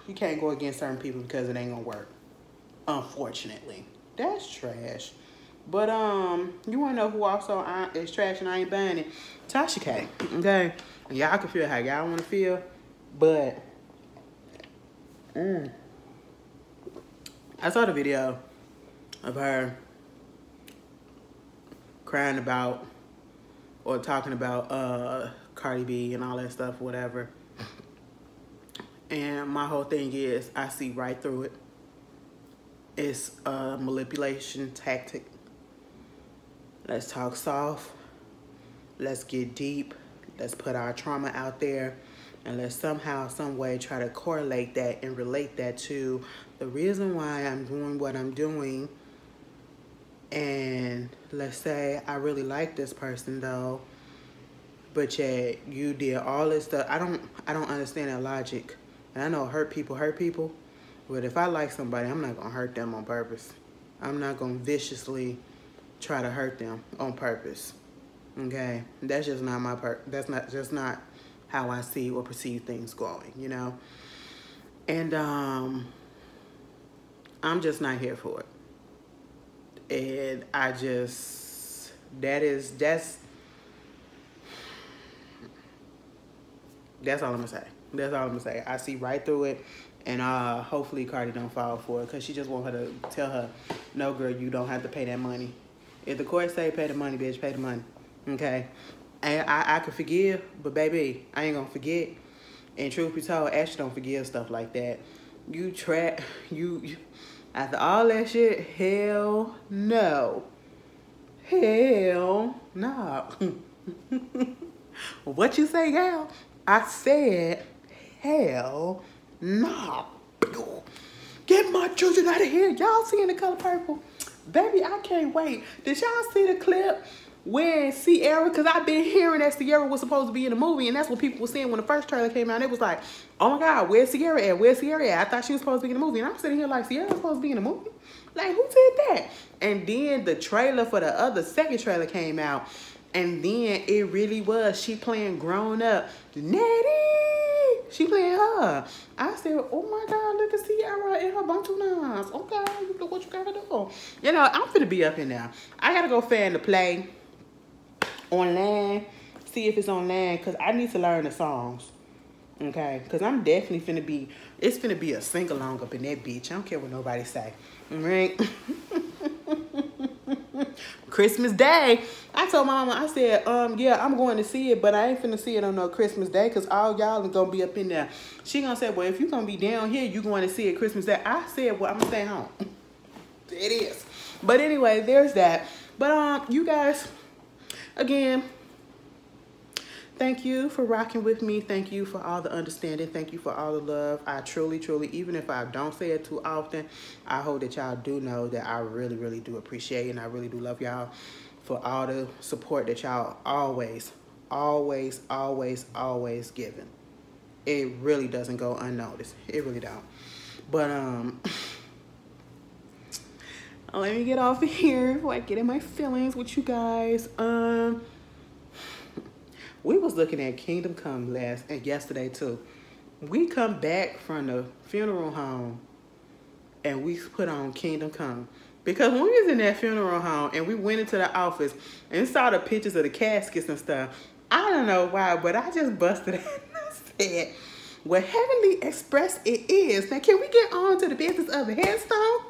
You can't go against certain people because it ain't gonna work. Unfortunately. That's trash. But you wanna know who also is trash and I ain't buying it? Tasha K. Okay? Y'all can feel how y'all wanna feel. But I saw the video of her crying about or talking about Cardi B and all that stuff, whatever. And my whole thing is, I see right through it. It's a manipulation tactic. Let's talk soft. Let's get deep. Let's put our trauma out there. And let's somehow, some way try to correlate that and relate that to the reason why I'm doing what I'm doing. And let's say I really like this person though, but yet you did all this stuff. I don't understand that logic. And I know hurt people, but if I like somebody, I'm not gonna hurt them on purpose. I'm not gonna viciously try to hurt them on purpose. Okay, that's just not my that's not how I see or perceive things going, you know. And I'm just not here for it. And I just, that's all I'm gonna say. That's all I'm gonna say. I see right through it, and hopefully Cardi don't fall for it, because she just want her to tell her, no girl, you don't have to pay that money. If the court say pay the money, bitch, pay the money. Okay? And I can forgive, but baby, I ain't gonna forget. And truth be told, Ashley don't forgive stuff like that. You after all that shit, hell no. Hell no. What you say, gal? I said, hell no. Get my children out of here. Y'all seeing The Color Purple? Baby, I can't wait. Did y'all see the clip when Ciara, because I've been hearing that Ciara was supposed to be in the movie, and that's what people were saying when the first trailer came out. It was like, oh my God, where's Ciara at? Where's Ciara at? I thought she was supposed to be in the movie. And I'm sitting here like, Ciara was supposed to be in the movie? Like, who said that? And then the trailer for the second trailer came out, And then it really was. She playing Grown Up. Nettie! She playing her. I said, oh my God, look at Ciara in her Bantu Nas. Okay, you do what you gotta do. You know, I'm finna be up in there. I gotta go fan the play online. See if it's online, because I need to learn the songs. Okay, because I'm definitely it's finna be a sing-along up in that bitch. I don't care what nobody say. All right? Christmas Day. I told my mama, I said, yeah, I'm going to see it, but I ain't finna see it on no Christmas Day, because all y'all are gonna be up in there. She gonna say, well, if you gonna be down here, you going to see it Christmas Day. I said, well, I'm gonna stay home. It is. But anyway, there's that. But you guys, again, thank you for rocking with me. Thank you for all the understanding. Thank you for all the love. I truly, truly, even if I don't say it too often, I hope that y'all do know that I really, really do appreciate it, and I really do love y'all for all the support that y'all always, always, always, always giving. It really doesn't go unnoticed. It really don't. But let me get off of here before I get in my feelings with you guys. We was looking at Kingdom Come yesterday too. We come back from the funeral home and we put on Kingdom Come. Because when we was in that funeral home and we went into the office and saw the pictures of the caskets and stuff, I don't know why, but I just busted it and I said, well, Heavenly Express it is. Now, can we get on to the business of the headstone?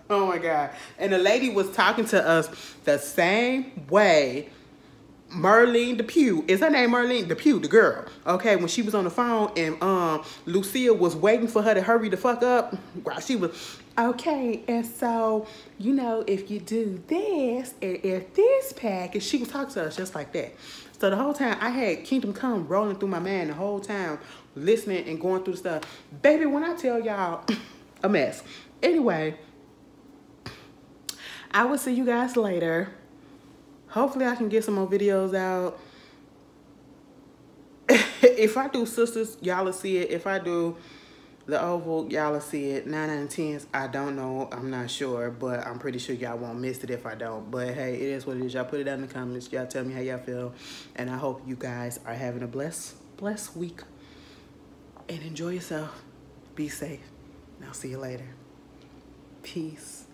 Oh my God. And the lady was talking to us the same way Merlene Depew, is her name Merlene Depew, the girl, okay, when she was on the phone and Lucille was waiting for her to hurry the fuck up while she was, okay, and so, you know, if you do this, and if this package, she was talking to us just like that. So the whole time I had Kingdom Come rolling through my mind the whole time, listening and going through the stuff. Baby, when I tell y'all, a mess. Anyway, I will see you guys later. Hopefully I can get some more videos out. If I do Sisters, y'all will see it. If I do the Oval, y'all will see it. 9 out of 10s, I don't know. I'm not sure, but I'm pretty sure y'all won't miss it if I don't. But hey, it is what it is. Y'all put it down in the comments. Y'all tell me how y'all feel. And I hope you guys are having a blessed week. And enjoy yourself. Be safe. And I'll see you later. Peace.